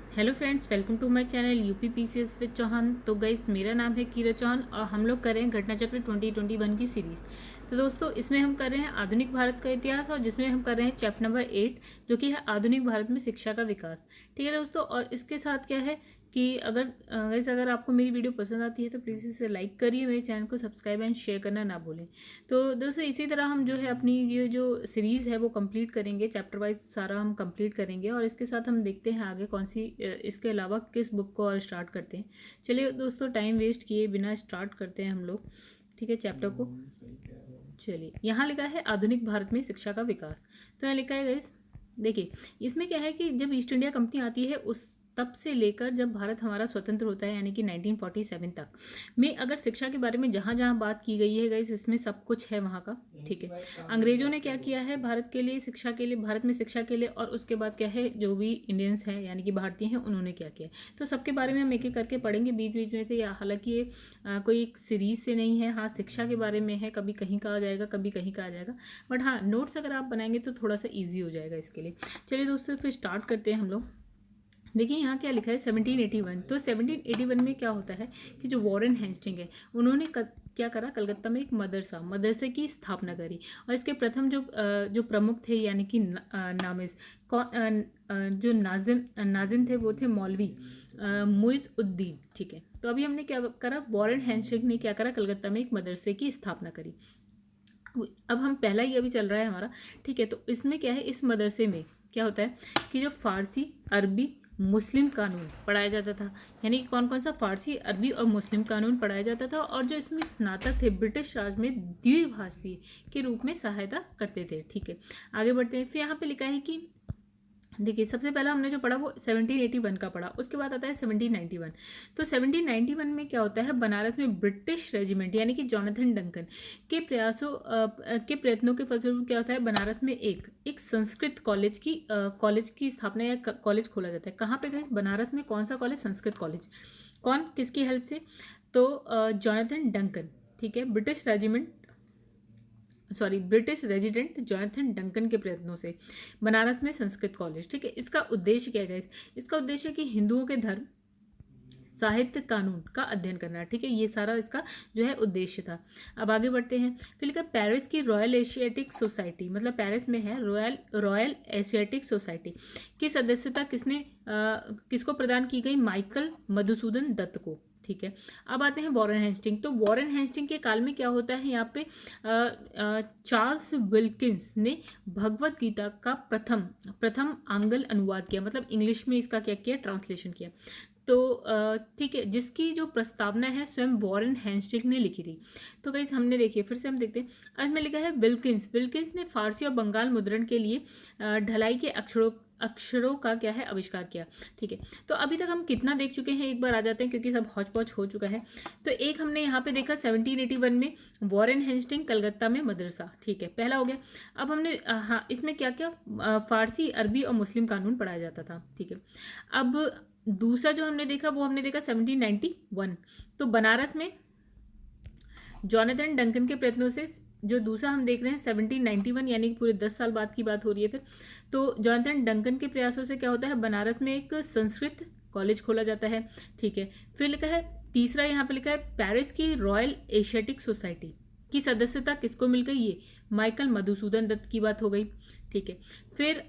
Hello friends, welcome to my channel UP PCS with Chauhan. तो guys, मेरा नाम है कीरा चौहान और हम लोग कर रहे हैं घटना चक्र 2021 की सीरीज़। तो दोस्तों, इसमें हम कर रहे हैं आधुनिक भारत का इतिहास और जिसमें हम कर रहे हैं चैप्टर नंबर 8 जो कि है आधुनिक भारत में शिक्षा का विकास। ठीक है दोस्तों, और इसके साथ क्या है कि अगर आपको मेरी वीडियो पसंद आती है तो प्लीज़ इसे लाइक करिए, मेरे चैनल को सब्सक्राइब एंड शेयर करना ना भूलें। तो दोस्तों, इसी तरह हम जो है अपनी ये जो सीरीज़ है वो कंप्लीट करेंगे, चैप्टर वाइज सारा हम कंप्लीट करेंगे और इसके साथ हम देखते हैं आगे कौन सी इसके अलावा किस बुक को और स्टार्ट करते हैं। चलिए दोस्तों, टाइम वेस्ट किए बिना स्टार्ट करते हैं हम लोग। ठीक है, चैप्टर को। चलिए, यहाँ लिखा है आधुनिक भारत में शिक्षा का विकास। तो यहाँ लिखा है गाइस, देखिए इसमें क्या है कि जब ईस्ट इंडिया कंपनी आती है उस तब से लेकर जब भारत हमारा स्वतंत्र होता है यानी कि 1947 तक में अगर शिक्षा के बारे में जहाँ जहाँ बात की गई है गाइस, इसमें सब कुछ है वहाँ का। ठीक है, अंग्रेजों ने क्या किया है भारत के लिए शिक्षा के लिए, भारत में शिक्षा के लिए, और उसके बाद क्या है जो भी इंडियंस हैं यानी कि भारतीय हैं उन्होंने क्या किया। तो सबके बारे में हम एक एक करके पढ़ेंगे बीच बीच में से। या हालांकि ये कोई एक सीरीज से नहीं है, हाँ शिक्षा के बारे में है, कभी कहीं का आ जाएगा कभी कहीं का आ जाएगा, बट हाँ नोट्स अगर आप बनाएंगे तो थोड़ा सा ईजी हो जाएगा इसके लिए। चलिए दोस्तों, फिर स्टार्ट करते हैं हम लोग। देखिए यहाँ क्या लिखा है 1781। तो 1781 में क्या होता है कि जो वॉरेन हेस्टिंग है उन्होंने क्या करा, कलकत्ता में एक मदरसे की स्थापना करी। और इसके प्रथम जो प्रमुख थे यानी कि नामिस जो नाजिम थे वो थे मौलवी मुइज उद्दीन। ठीक है, तो अभी हमने क्या करा, वॉरेन हेस्टिंग ने क्या करा, कलकत्ता में एक मदरसे की स्थापना करी। अब हम पहला ही अभी चल रहा है हमारा। ठीक है, तो इसमें क्या है, इस मदरसे में क्या होता है कि जो फारसी, अरबी, मुस्लिम कानून पढ़ाया जाता था। यानी कि कौन कौन सा, फारसी, अरबी और मुस्लिम कानून पढ़ाया जाता था। और जो इसमें स्नातक थे ब्रिटिश राज में द्विभाषी के रूप में सहायता करते थे। ठीक है, आगे बढ़ते हैं। फिर यहाँ पे लिखा है कि देखिए सबसे पहला हमने जो पढ़ा वो 1781 का पढ़ा, उसके बाद आता है 1791। तो 1791 में क्या होता है, बनारस में ब्रिटिश रेजिमेंट यानी कि जॉनथन डंकन के प्रयत्नों के फलस्वरूप क्या होता है, बनारस में एक संस्कृत कॉलेज की स्थापना या कॉलेज खोला जाता है। कहाँ पे गए, बनारस में। कौन सा कॉलेज, संस्कृत कॉलेज। कौन, किसकी हेल्प से, तो जॉनथन डंकन। ठीक है, ब्रिटिश रेजिडेंट जॉनथन डंकन के प्रयत्नों से बनारस में संस्कृत कॉलेज। ठीक है, इसका उद्देश्य क्या है, इसका उद्देश्य कि हिंदुओं के धर्म, साहित्य, कानून का अध्ययन करना। ठीक है, ये सारा इसका जो है उद्देश्य था। अब आगे बढ़ते हैं। फिर लिखा पेरिस की रॉयल एशियाटिक सोसाइटी, मतलब पेरिस में है रॉयल एशियाटिक सोसाइटी की सदस्यता किसको प्रदान की गई, माइकल मधुसूदन दत्त को। ठीक है, अब आते हैं वॉरेन हेस्टिंग। तो वॉरेन हेस्टिंग के काल में क्या होता है, यहाँ पे चार्ल्स विल्किंस ने भगवत गीता का प्रथम आंग्ल अनुवाद किया, मतलब इंग्लिश में इसका क्या किया, ट्रांसलेशन किया। तो ठीक है, जिसकी जो प्रस्तावना है स्वयं वॉरेन हेस्टिंग ने लिखी थी। तो गाइस हमने देखिए, फिर से हम देखते हैं। आज में लिखा है विल्किंस ने फारसी और बंगाल मुद्रण के लिए ढलाई के अक्षरों का क्या है, आविष्कार किया। ठीक है, तो अभी तक हम कितना देख चुके हैं, एक बार आ जाते हैं क्योंकि सब हौच पौच हो चुका है। तो एक हमने यहाँ पे देखा 1781 में वॉरेन हेस्टिंग कलकत्ता में मदरसा। ठीक है, पहला हो गया। अब हमने हाँ इसमें क्या क्या, फारसी, अरबी और मुस्लिम कानून पढ़ाया जाता था। ठीक है, अब दूसरा जो हमने देखा वो हमने देखा 1791। तो बनारस में जॉनथन डंकन के प्रयत्नों से जो दूसरा हम देख रहे हैं 1791, यानी कि पूरे 10 साल बाद की बात हो रही है। फिर तो जॉनथन डंकन के प्रयासों से क्या होता है, बनारस में एक संस्कृत कॉलेज खोला जाता है। ठीक है, फिर लिखा है तीसरा, यहाँ पे लिखा है पेरिस की रॉयल एशियाटिक सोसाइटी की सदस्यता किसको मिल गई, ये माइकल मधुसूदन दत्त की बात हो गई। ठीक है, फिर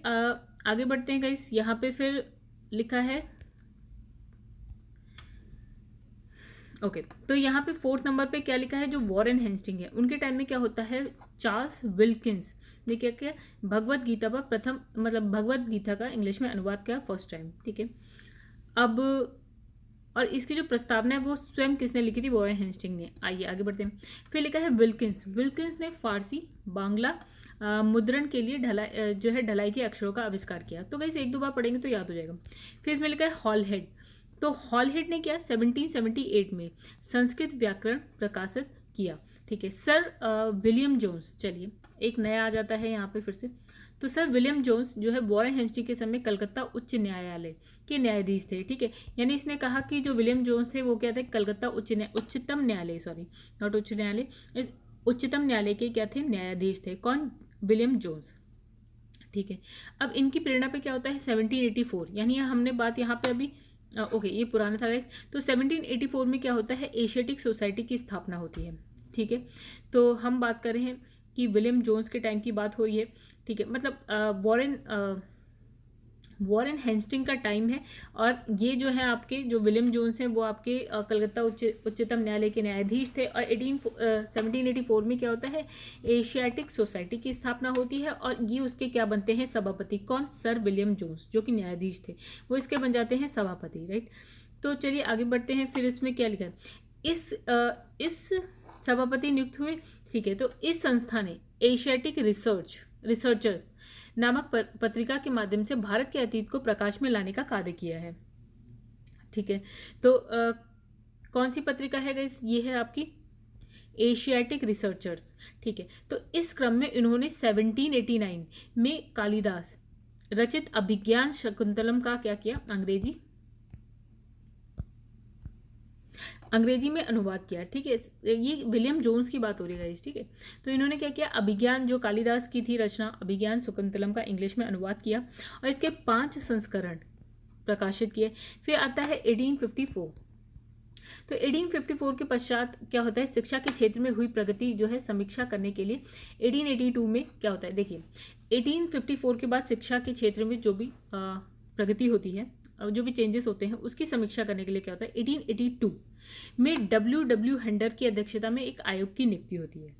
आगे बढ़ते हैं गाइस। यहाँ पे फिर लिखा है ओके तो यहाँ पे 4th नंबर पे क्या लिखा है, जो वॉरेन हेस्टिंग है उनके टाइम में क्या होता है, चार्ल्स विल्किंस ने क्या किया, भगवत गीता पर भगवत गीता का इंग्लिश में अनुवाद किया फर्स्ट टाइम। ठीक है, अब और इसकी जो प्रस्तावना है वो स्वयं किसने लिखी थी, वॉरेन हेस्टिंग ने। आइए आगे बढ़ते हैं। फिर लिखा है विल्किंस ने फारसी, बांग्ला मुद्रण के लिए ढलाई के अक्षरों का आविष्कार किया। तो गाइस एक दो बार पढ़ेंगे तो याद हो जाएगा। फिर इसमें लिखा है हॉलहेड। तो हॉलहेड ने क्या 1778 में संस्कृत व्याकरण प्रकाशित किया। ठीक है, सर विलियम जोन्स, चलिए एक नया आ जाता है यहाँ पे फिर से। तो सर विलियम जोन्स जो है वॉरेन हेस्टिंग के समय कलकत्ता उच्च न्यायालय के न्यायाधीश थे। ठीक है, यानी इसने कहा कि जो विलियम जोन्स थे वो क्या थे, कलकत्ता उच्चतम न्यायालय, सॉरी नॉट उच्च न्यायालय, इस उच्चतम न्यायालय के क्या थे, न्यायाधीश थे। कौन, विलियम जोन्स। ठीक है। अब इनकी प्रेरणा पे क्या होता है 1784, यानी हमने बात यहाँ पे अभी ओके ये पुराना था गाइस। तो 1784 में क्या होता है एशियाटिक सोसाइटी की स्थापना होती है। ठीक है, तो हम बात कर रहे हैं कि विलियम जोन्स के टाइम की बात हो रही है। ठीक है, मतलब वॉरेन हेस्टिंग का टाइम है। और ये जो है आपके जो विलियम जोन्स हैं वो आपके कलकत्ता उच्चतम न्यायालय के न्यायाधीश थे। और 1784 में क्या होता है एशियाटिक सोसाइटी की स्थापना होती है और ये उसके क्या बनते हैं सभापति। कौन? सर विलियम जोन्स जो कि न्यायाधीश थे, वो इसके बन जाते हैं सभापति। राइट, तो चलिए आगे बढ़ते हैं। फिर इसमें क्या लिखा है, इस सभापति नियुक्त हुए। ठीक है, तो इस संस्था ने एशियाटिक रिसर्चर्स नामक पत्रिका के माध्यम से भारत के अतीत को प्रकाश में लाने का कार्य किया है। ठीक है, तो कौन सी पत्रिका है गाइस? ये है आपकी एशियाटिक रिसर्चर्स। ठीक है, तो इस क्रम में इन्होंने 1789 में कालिदास रचित अभिज्ञान शकुंतलम का क्या किया, अंग्रेजी में अनुवाद किया। ठीक है, ये विलियम जोन्स की बात हो रही है। ठीक है, तो इन्होंने क्या किया, अभिज्ञान जो कालिदास की थी रचना अभिज्ञान शकुंतलम का इंग्लिश में अनुवाद किया और इसके 5 संस्करण प्रकाशित किए। फिर आता है 1854। तो 1854 के पश्चात क्या होता है शिक्षा के क्षेत्र में हुई प्रगति जो है समीक्षा करने के लिए 1882 में क्या होता है, देखिए 1854 के बाद शिक्षा के क्षेत्र में जो भी प्रगति होती है, जो भी चेंजेस होते हैं उसकी समीक्षा करने के लिए क्या होता है 1882 में W हंटर की अध्यक्षता में एक आयोग की नियुक्ति होती है।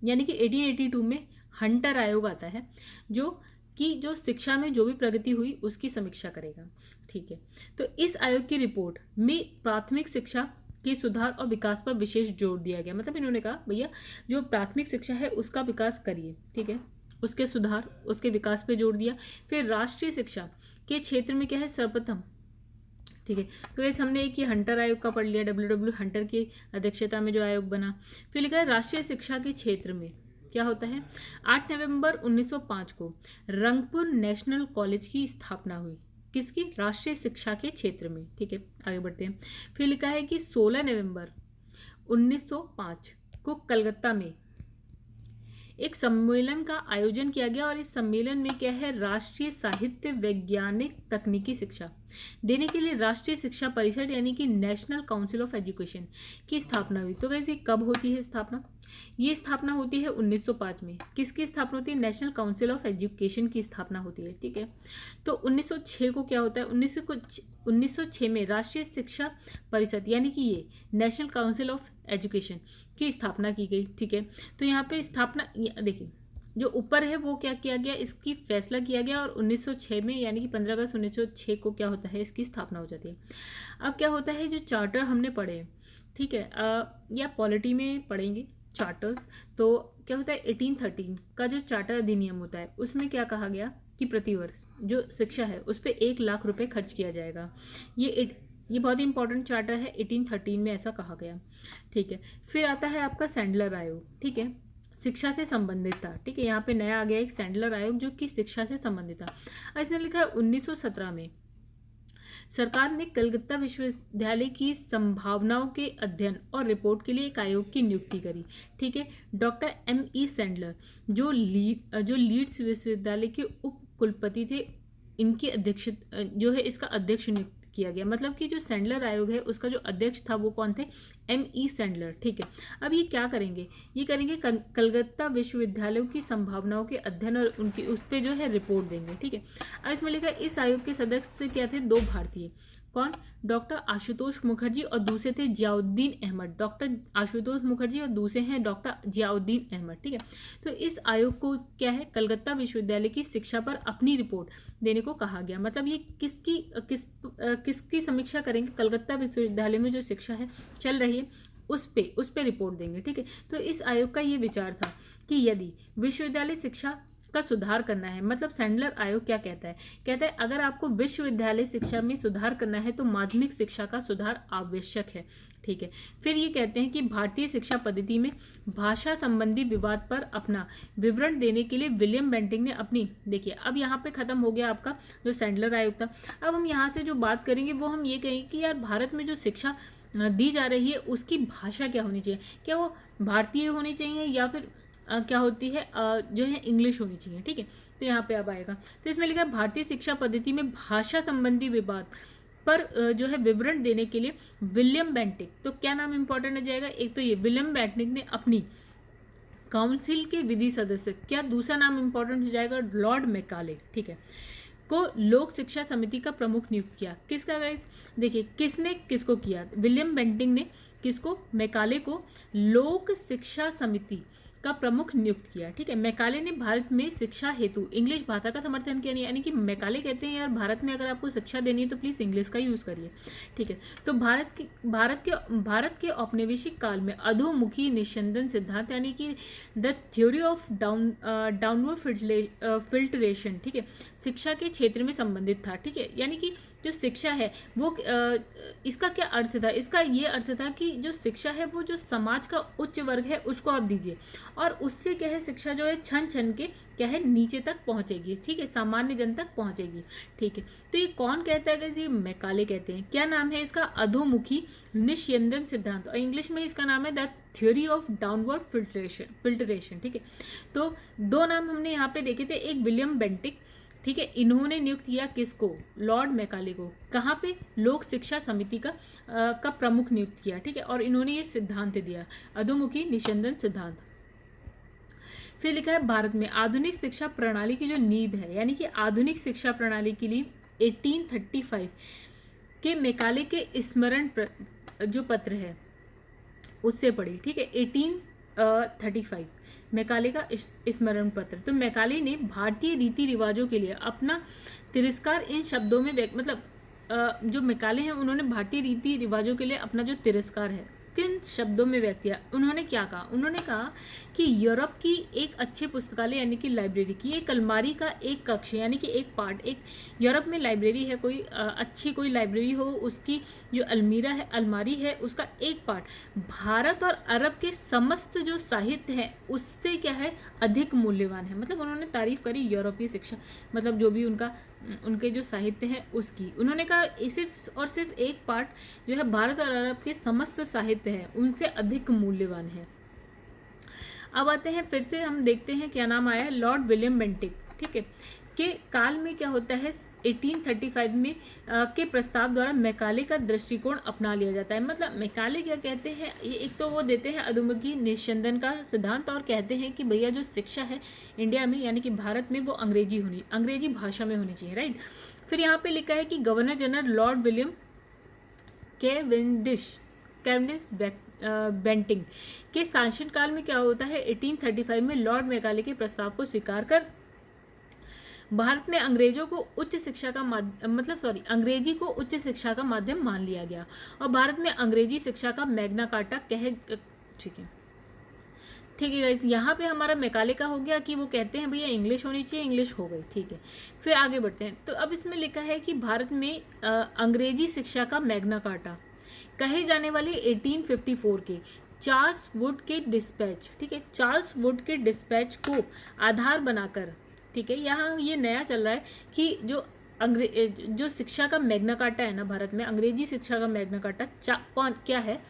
यानी कि 1882 में हंटर आयोग आता है जो शिक्षा में जो भी प्रगति हुई उसकी समीक्षा करेगा। ठीक है, तो इस आयोग की रिपोर्ट में प्राथमिक शिक्षा के सुधार और विकास पर विशेष जोर दिया गया। मतलब इन्होंने कहा भैया जो प्राथमिक शिक्षा है उसका विकास करिए। ठीक है, उसके सुधार उसके विकास पे जोर दिया। फिर राष्ट्रीय शिक्षा के क्षेत्र में क्या है सर्वप्रथम। ठीक है, तो वैसे हमने एक ये हंटर आयोग का पढ़ लिया, W हंटर की अध्यक्षता में जो आयोग बना। फिर लिखा है राष्ट्रीय शिक्षा के क्षेत्र में क्या होता है 8 नवंबर 1905 को रंगपुर नेशनल कॉलेज की स्थापना हुई। किसकी? राष्ट्रीय शिक्षा के क्षेत्र में। ठीक है, आगे बढ़ते हैं। फिर लिखा है कि 16 नवंबर 1905 को कलकत्ता में एक सम्मेलन का आयोजन किया गया और इस सम्मेलन में क्या है राष्ट्रीय साहित्य वैज्ञानिक तकनीकी शिक्षा देने के लिए राष्ट्रीय शिक्षा परिषद यानी कि नेशनल काउंसिल ऑफ एजुकेशन की स्थापना हुई। तो कैसे कब होती है स्थापना? ये स्थापना होती है 1905 में। किसकी स्थापना होती है? नेशनल काउंसिल ऑफ एजुकेशन की स्थापना होती है। ठीक है, तो 1906 को क्या होता है 1906 में राष्ट्रीय शिक्षा परिषद यानी कि ये नेशनल काउंसिल ऑफ एजुकेशन की स्थापना की गई। ठीक है, तो यहाँ पे स्थापना देखिए जो ऊपर है वो क्या किया गया इसकी फैसला किया गया और 1906 में यानी कि 15 अगस्त 1906 को क्या होता है इसकी स्थापना हो जाती है। अब क्या होता है जो चार्टर हमने पढ़े, ठीक है, या पॉलिटी में पढ़ेंगे चार्टर्स, तो क्या होता है 1813 का जो चार्टर अधिनियम होता है उसमें क्या कहा गया कि प्रतिवर्ष जो शिक्षा है उस पर 1 लाख रुपए खर्च किया जाएगा। ये बहुत ही इंपॉर्टेंट चार्टर है, 1813 में ऐसा कहा गया। ठीक है, फिर आता है आपका सैंडलर आयोग। ठीक है, शिक्षा से संबंधित था। ठीक है, यहाँ पे नया आ गया एक सैंडलर आयोग जो कि शिक्षा से संबंधित था। इसमें लिखा है 1917 में सरकार ने कलकत्ता विश्वविद्यालय की संभावनाओं के अध्ययन और रिपोर्ट के लिए एक आयोग की नियुक्ति करी। ठीक है, डॉक्टर M.E. सैंडलर जो लीड्स विश्वविद्यालय के उप कुलपति थे, इनकी अध्यक्ष जो है इसका अध्यक्ष नियुक्त किया गया। मतलब कि जो सैंडलर आयोग है उसका जो अध्यक्ष था वो कौन थे? M.E. सैंडलर। ठीक है, अब ये क्या करेंगे? ये करेंगे कलकत्ता विश्वविद्यालयों की संभावनाओं के अध्ययन और उनकी उस पर जो है रिपोर्ट देंगे। ठीक है, अब इसमें लिखा है इस आयोग के सदस्य क्या थे? 2 भारतीय। कौन? डॉक्टर आशुतोष मुखर्जी और दूसरे थे जियाउद्दीन अहमद। डॉक्टर आशुतोष मुखर्जी और दूसरे हैं डॉक्टर जियाउद्दीन अहमद। ठीक है, तो इस आयोग को क्या है कलकत्ता विश्वविद्यालय की शिक्षा पर अपनी रिपोर्ट देने को कहा गया। मतलब ये किसकी समीक्षा करेंगे? कलकत्ता विश्वविद्यालय में जो शिक्षा है चल रही है उस पे रिपोर्ट देंगे। ठीक है, तो इस आयोग का ये विचार था कि यदि विश्वविद्यालय शिक्षा का सुधार करना है, मतलब सैंडलर आयोग क्या कहता है? कहता है अगर आपको विश्वविद्यालय शिक्षा में सुधार करना है तो माध्यमिक शिक्षा का सुधार आवश्यक है। ठीक है, फिर ये कहते हैं कि भारतीय शिक्षा पद्धति में भाषा संबंधी विवाद पर अपना विवरण देने के लिए विलियम बेंटिंग ने अपनी, देखिए अब यहाँ पे खत्म हो गया आपका जो सैंडलर आयोग था। अब हम यहाँ से जो बात करेंगे वो हम ये कहेंगे कि यार भारत में जो शिक्षा दी जा रही है उसकी भाषा क्या होनी चाहिए? क्या वो भारतीय होनी चाहिए या फिर क्या होती है, जो है इंग्लिश होनी चाहिए। ठीक है, तो यहाँ पे अब आएगा। तो इसमें लिखा है भारतीय शिक्षा पद्धति में भाषा संबंधी विवाद पर जो है विवरण देने के लिए विलियम बेंटिक, तो क्या नाम इंपॉर्टेंट हो जाएगा, एक तो ये विलियम बेंटिक ने अपनी काउंसिल के विधि सदस्य, क्या दूसरा नाम इंपॉर्टेंट हो जाएगा, लॉर्ड मैकाले, ठीक है, को लोक शिक्षा समिति का प्रमुख नियुक्त किया। किसका गाइस, देखिए किसने किसको किया, विलियम बेंटिक ने किसको, मैकाले को लोक शिक्षा समिति का प्रमुख नियुक्त किया। ठीक है, मैकाले ने भारत में शिक्षा हेतु इंग्लिश भाषा का समर्थन किया, यानी कि मैकाले कहते हैं यार भारत में अगर आपको शिक्षा देनी है तो प्लीज इंग्लिश का यूज करिए। ठीक है, तो भारत के औपनिवेशिक काल में अधोमुखी निस्यंदन सिद्धांत यानी कि the theory of downward filtration, ठीक है, शिक्षा के क्षेत्र में संबंधित था। ठीक है, यानी कि जो शिक्षा है वो इसका क्या अर्थ था, इसका ये अर्थ था कि जो शिक्षा है वो जो समाज का उच्च वर्ग है उसको आप दीजिए, और उससे क्या है शिक्षा जो है छन छन के क्या है नीचे तक पहुंचेगी। ठीक है, सामान्य जन तक पहुंचेगी। ठीक है, तो ये कौन कहता है गाइस, ये मैकाले कहते हैं। क्या नाम है इसका, अधोमुखी निस्यंदन सिद्धांत, और इंग्लिश में इसका नाम है the theory of downward filtration. ठीक है, तो दो नाम हमने यहाँ पे देखे थे, एक विलियम बेंटिक, ठीक है, इन्होंने नियुक्त किया किसको, लॉर्ड मैकाले को, कहाँ पे, लोक शिक्षा समिति का प्रमुख नियुक्त किया। ठीक है, और इन्होंने ये सिद्धांत दिया, अधोमुखी निस्यंदन सिद्धांत। फिर लिखा है भारत में आधुनिक शिक्षा प्रणाली की जो नींव है, यानी कि आधुनिक शिक्षा प्रणाली के लिए 1835 के मैकाले के स्मरण जो पत्र है उससे पढ़ी। ठीक है, 1835 मैकाले का स्मरण पत्र। तो मैकाले ने भारतीय रीति रिवाजों के लिए अपना तिरस्कार इन शब्दों में मतलब जो मैकाले हैं उन्होंने भारतीय रीति रिवाजों के लिए अपना जो तिरस्कार है किन शब्दों में व्यक्त किया। उन्होंने क्या कहा, उन्होंने कहा कि यूरोप की एक अच्छे पुस्तकालय यानी कि लाइब्रेरी की एक अलमारी का एक कक्ष यानी कि एक पार्ट, एक यूरोप में लाइब्रेरी है, कोई अच्छी कोई लाइब्रेरी हो, उसकी जो अलमीरा है, अलमारी है, उसका एक पार्ट भारत और अरब के समस्त जो साहित्य है उससे क्या है अधिक मूल्यवान है। मतलब उन्होंने तारीफ करी यूरोपीय शिक्षा, मतलब जो भी उनके जो साहित्य है उसकी। उन्होंने कहा सिर्फ और सिर्फ एक पार्ट जो है भारत और अरब के समस्त साहित्य है उनसे अधिक मूल्यवान है। अब आते हैं फिर से हम देखते हैं क्या नाम आया है, लॉर्ड विलियम बेंटिक। ठीक है, के काल में क्या होता है 1835 में के प्रस्ताव द्वारा मैकाले का दृष्टिकोण अपना लिया जाता है। मतलब मैकाले क्या कहते हैं, ये एक तो वो देते हैं अधोमुखी निस्यंदन का सिद्धांत और कहते हैं कि भैया जो शिक्षा है इंडिया में यानी कि भारत में वो अंग्रेजी भाषा में होनी चाहिए, राइट। फिर यहाँ पे लिखा है कि governor general lord William Cavendish Bentinck के शासन काल में क्या होता है 1835 में लॉर्ड मैकाले के प्रस्ताव को स्वीकार कर भारत में अंग्रेजी को उच्च शिक्षा का माध्यम मान लिया गया और भारत में अंग्रेजी शिक्षा का मैग्ना कार्टा ठीक है गाइस, यहाँ पे हमारा मैकाले का हो गया कि वो कहते हैं भैया इंग्लिश होनी चाहिए, इंग्लिश हो गई। ठीक है, फिर आगे बढ़ते हैं। तो अब इसमें लिखा है कि भारत में अंग्रेजी शिक्षा का मैग्ना कार्टा कहे जाने वाले 1854 के चार्ल्स वुड के डिस्पैच, ठीक है, चार्ल्स वुड के डिस्पैच को आधार बनाकर, ठीक है, यहाँ ये नया चल रहा है कि जो शिक्षा का मैग्ना कार्टा है ना भारत में, अंग्रेजी शिक्षा का मैग्ना कार्टा क्या है,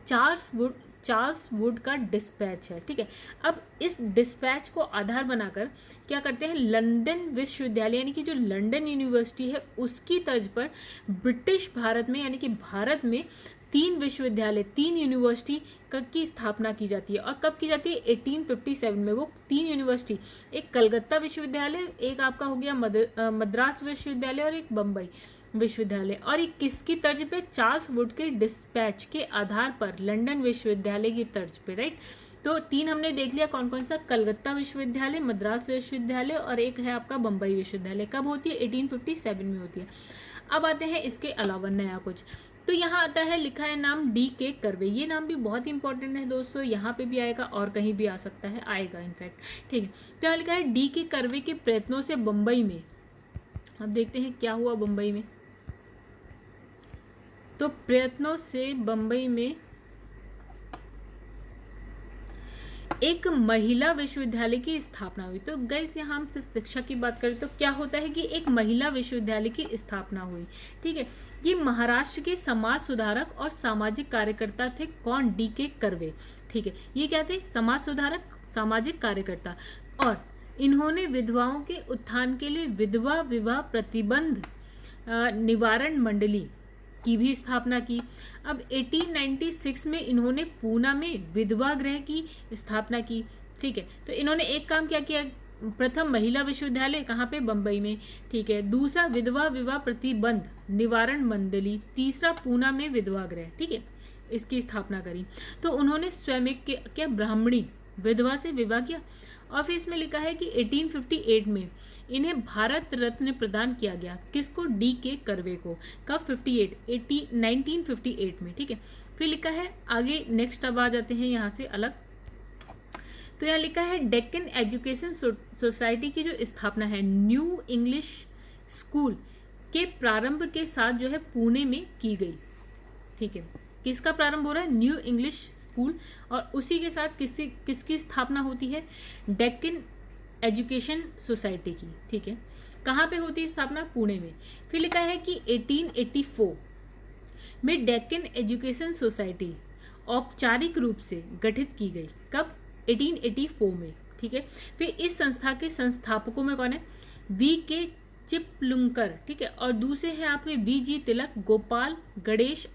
चार्ल्स वुड का डिस्पैच है। ठीक है, अब इस डिस्पैच को आधार बनाकर क्या करते हैं, लंदन विश्वविद्यालय यानी कि जो लंदन यूनिवर्सिटी है उसकी तर्ज पर ब्रिटिश भारत में यानी कि भारत में 3 विश्वविद्यालय 3 यूनिवर्सिटी की स्थापना की जाती है। और कब की जाती है 1857 में। वो 3 यूनिवर्सिटी, एक कलकत्ता विश्वविद्यालय, एक आपका हो गया मद्रास विश्वविद्यालय और एक बम्बई विश्वविद्यालय। और ये किसकी तर्ज पे, चार्ल्स वुड के डिस्पैच के आधार पर लंदन विश्वविद्यालय की तर्ज पे, राइट। तो 3 हमने देख लिया कौन कौन सा, कलकत्ता विश्वविद्यालय, मद्रास विश्वविद्यालय और एक है आपका बम्बई विश्वविद्यालय। कब होती है 1857 में होती है। अब आते हैं इसके अलावा नया कुछ, तो यहाँ आता है लिखा है नाम D.K. कर्वे। ये नाम भी बहुत इंपॉर्टेंट है दोस्तों, यहाँ पे भी आएगा और कहीं भी आ सकता है, आएगा इनफैक्ट। ठीक है, तो यहाँ लिखा है D.K. कर्वे के प्रयत्नों से बम्बई में, अब देखते हैं क्या हुआ बम्बई में। तो प्रयत्नों से बम्बई में एक महिला विश्वविद्यालय की स्थापना हुई। तो गाइस यहाँ हम सिर्फ शिक्षा की बात करें तो क्या होता है कि एक महिला विश्वविद्यालय की स्थापना हुई। ठीक है, ये महाराष्ट्र के समाज सुधारक और सामाजिक कार्यकर्ता थे। कौन, D.K. कर्वे। ठीक है, ये क्या थे, समाज सुधारक सामाजिक कार्यकर्ता। और इन्होंने विधवाओं के उत्थान के लिए विधवा विवाह प्रतिबंध निवारण मंडली की भी स्थापना की। अब 1896 में इन्होंने पूना में विधवा गृह की स्थापना की। ठीक है, तो इन्होंने एक काम क्या किया, प्रथम महिला विश्वविद्यालय कहाँ पे, बम्बई में। ठीक है, दूसरा विधवा विवाह प्रतिबंध निवारण मंडली, तीसरा पूना में विधवा गृह, ठीक है, इसकी स्थापना करी। तो उन्होंने स्वयं एक क्या ब्राह्मणी विधवा से विवाह किया। और फिर इसमें लिखा है कि 1858 में इन्हें भारत रत्न प्रदान किया गया। किसको, डी के कर्वे को। कब, 1958 में। ठीक है, फिर लिखा है आगे, नेक्स्ट अब आ जाते हैं यहाँ से अलग। तो यहाँ लिखा है डेक्कन एजुकेशन सोसाइटी की जो स्थापना है न्यू इंग्लिश स्कूल के प्रारंभ के साथ जो है पुणे में की गई। ठीक है, किसका प्रारंभ हो रहा है, न्यू इंग्लिश स्कूल, और उसी के साथ किसकी स्थापना होती है, डेक्कन एजुकेशन सोसाइटी की। ठीक है, कहाँ पे होती है स्थापना, पुणे में। फिर लिखा है कि 1884 में डेक्कन एजुकेशन सोसाइटी औपचारिक रूप से गठित की गई। कब, 1884 में। ठीक है, फिर इस संस्था के संस्थापकों में कौन है, वी के चिपलुंकर। ठीक है, और दूसरे हैं आपके वी जी तिलक, गोपाल गणेश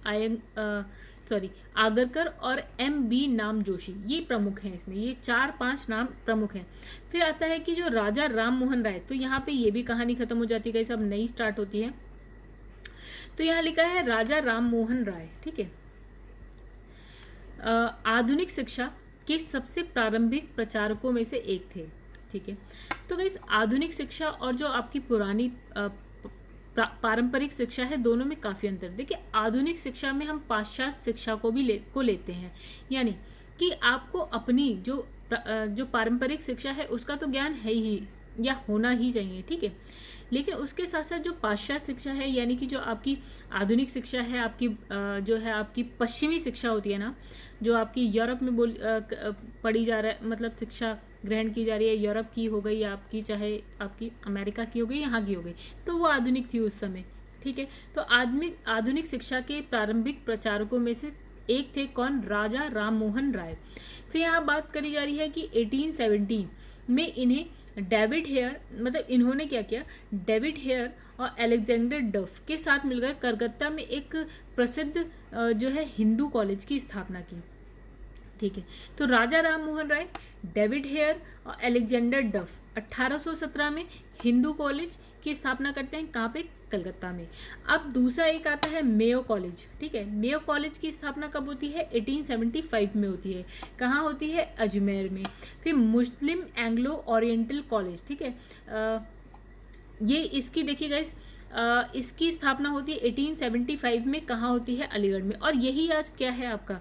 आगरकर और एम बी नाम जोशी, ये प्रमुख हैं इसमें, ये 4-5 नाम प्रमुख हैं। फिर आता है कि जो राजा राम मोहन राय, तो यहाँ पे ये भी कहानी खत्म हो जाती है, सब नई स्टार्ट होती है। तो यहाँ लिखा है राजा राम मोहन राय। ठीक है, आधुनिक शिक्षा के सबसे प्रारंभिक प्रचारकों में से एक थे। ठीक है, तो गाइस आधुनिक शिक्षा और जो आपकी पुरानी पारंपरिक शिक्षा है, दोनों में काफ़ी अंतर। देखिए, आधुनिक शिक्षा में हम पाश्चात्य शिक्षा को भी लेते हैं, यानी कि आपको अपनी जो पारंपरिक शिक्षा है उसका तो ज्ञान है ही या होना ही चाहिए। ठीक है, लेकिन उसके साथ साथ जो पाश्चात्य शिक्षा है, यानी कि जो आपकी आधुनिक शिक्षा है, आपकी जो है आपकी पश्चिमी शिक्षा होती है ना, जो आपकी यूरोप में पढ़ी जा रहा है, मतलब शिक्षा ग्रहण की जा रही है, यूरोप की हो गई आपकी, चाहे आपकी अमेरिका की हो गई, यहाँ की हो गई, तो वो आधुनिक थी उस समय। ठीक है, तो आधुनिक शिक्षा के प्रारंभिक प्रचारकों में से एक थे कौन, राजा राम मोहन राय। फिर यहाँ बात करी जा रही है कि 1817 में इन्हें डेविड हेयर, मतलब इन्होंने क्या किया, डेविड हेयर और अलेक्जेंडर डफ के साथ मिलकर कलकत्ता में एक प्रसिद्ध जो है हिंदू कॉलेज की स्थापना की। ठीक है, तो राजा राम मोहन राय, डेविड हेयर और अलेक्जेंडर डफ 1817 में हिंदू कॉलेज की स्थापना करते हैं। कहाँ पे, कलकत्ता में। अब दूसरा एक आता है मेयो कॉलेज। ठीक है, मेयो कॉलेज की स्थापना कब होती है, 1875 में होती है। कहाँ होती है, अजमेर में। फिर मुस्लिम एंग्लो ओरिएंटल कॉलेज। ठीक है, ये इसकी देखिए गाइस, इसकी स्थापना होती है 1875 में। कहाँ होती है, अलीगढ़ में। और यही आज क्या है आपका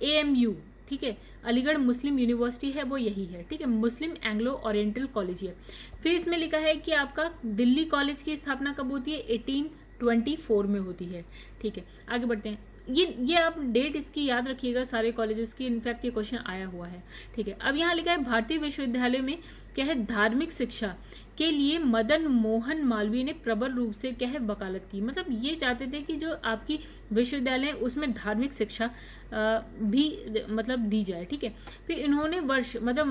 AMU। ठीक है, अलीगढ़ मुस्लिम यूनिवर्सिटी है, वो यही है। ठीक है, मुस्लिम एंग्लो ओरिएंटल कॉलेज है। फिर इसमें लिखा है कि आपका दिल्ली कॉलेज की स्थापना कब होती है, 1824 में होती है। ठीक है, आगे बढ़ते हैं। ये आप डेट इसकी याद रखिएगा, सारे कॉलेजेस की, इनफैक्ट ये क्वेश्चन आया हुआ है। ठीक है, अब यहाँ लिखा है भारतीय विश्वविद्यालय में क्या है, धार्मिक शिक्षा के लिए मदन मोहन मालवीय ने प्रबल रूप से क्या है, वकालत की। मतलब ये चाहते थे कि जो आपकी विश्वविद्यालय उसमें धार्मिक शिक्षा भी मतलब दी जाए। ठीक है, फिर इन्होंने वर्ष मतलब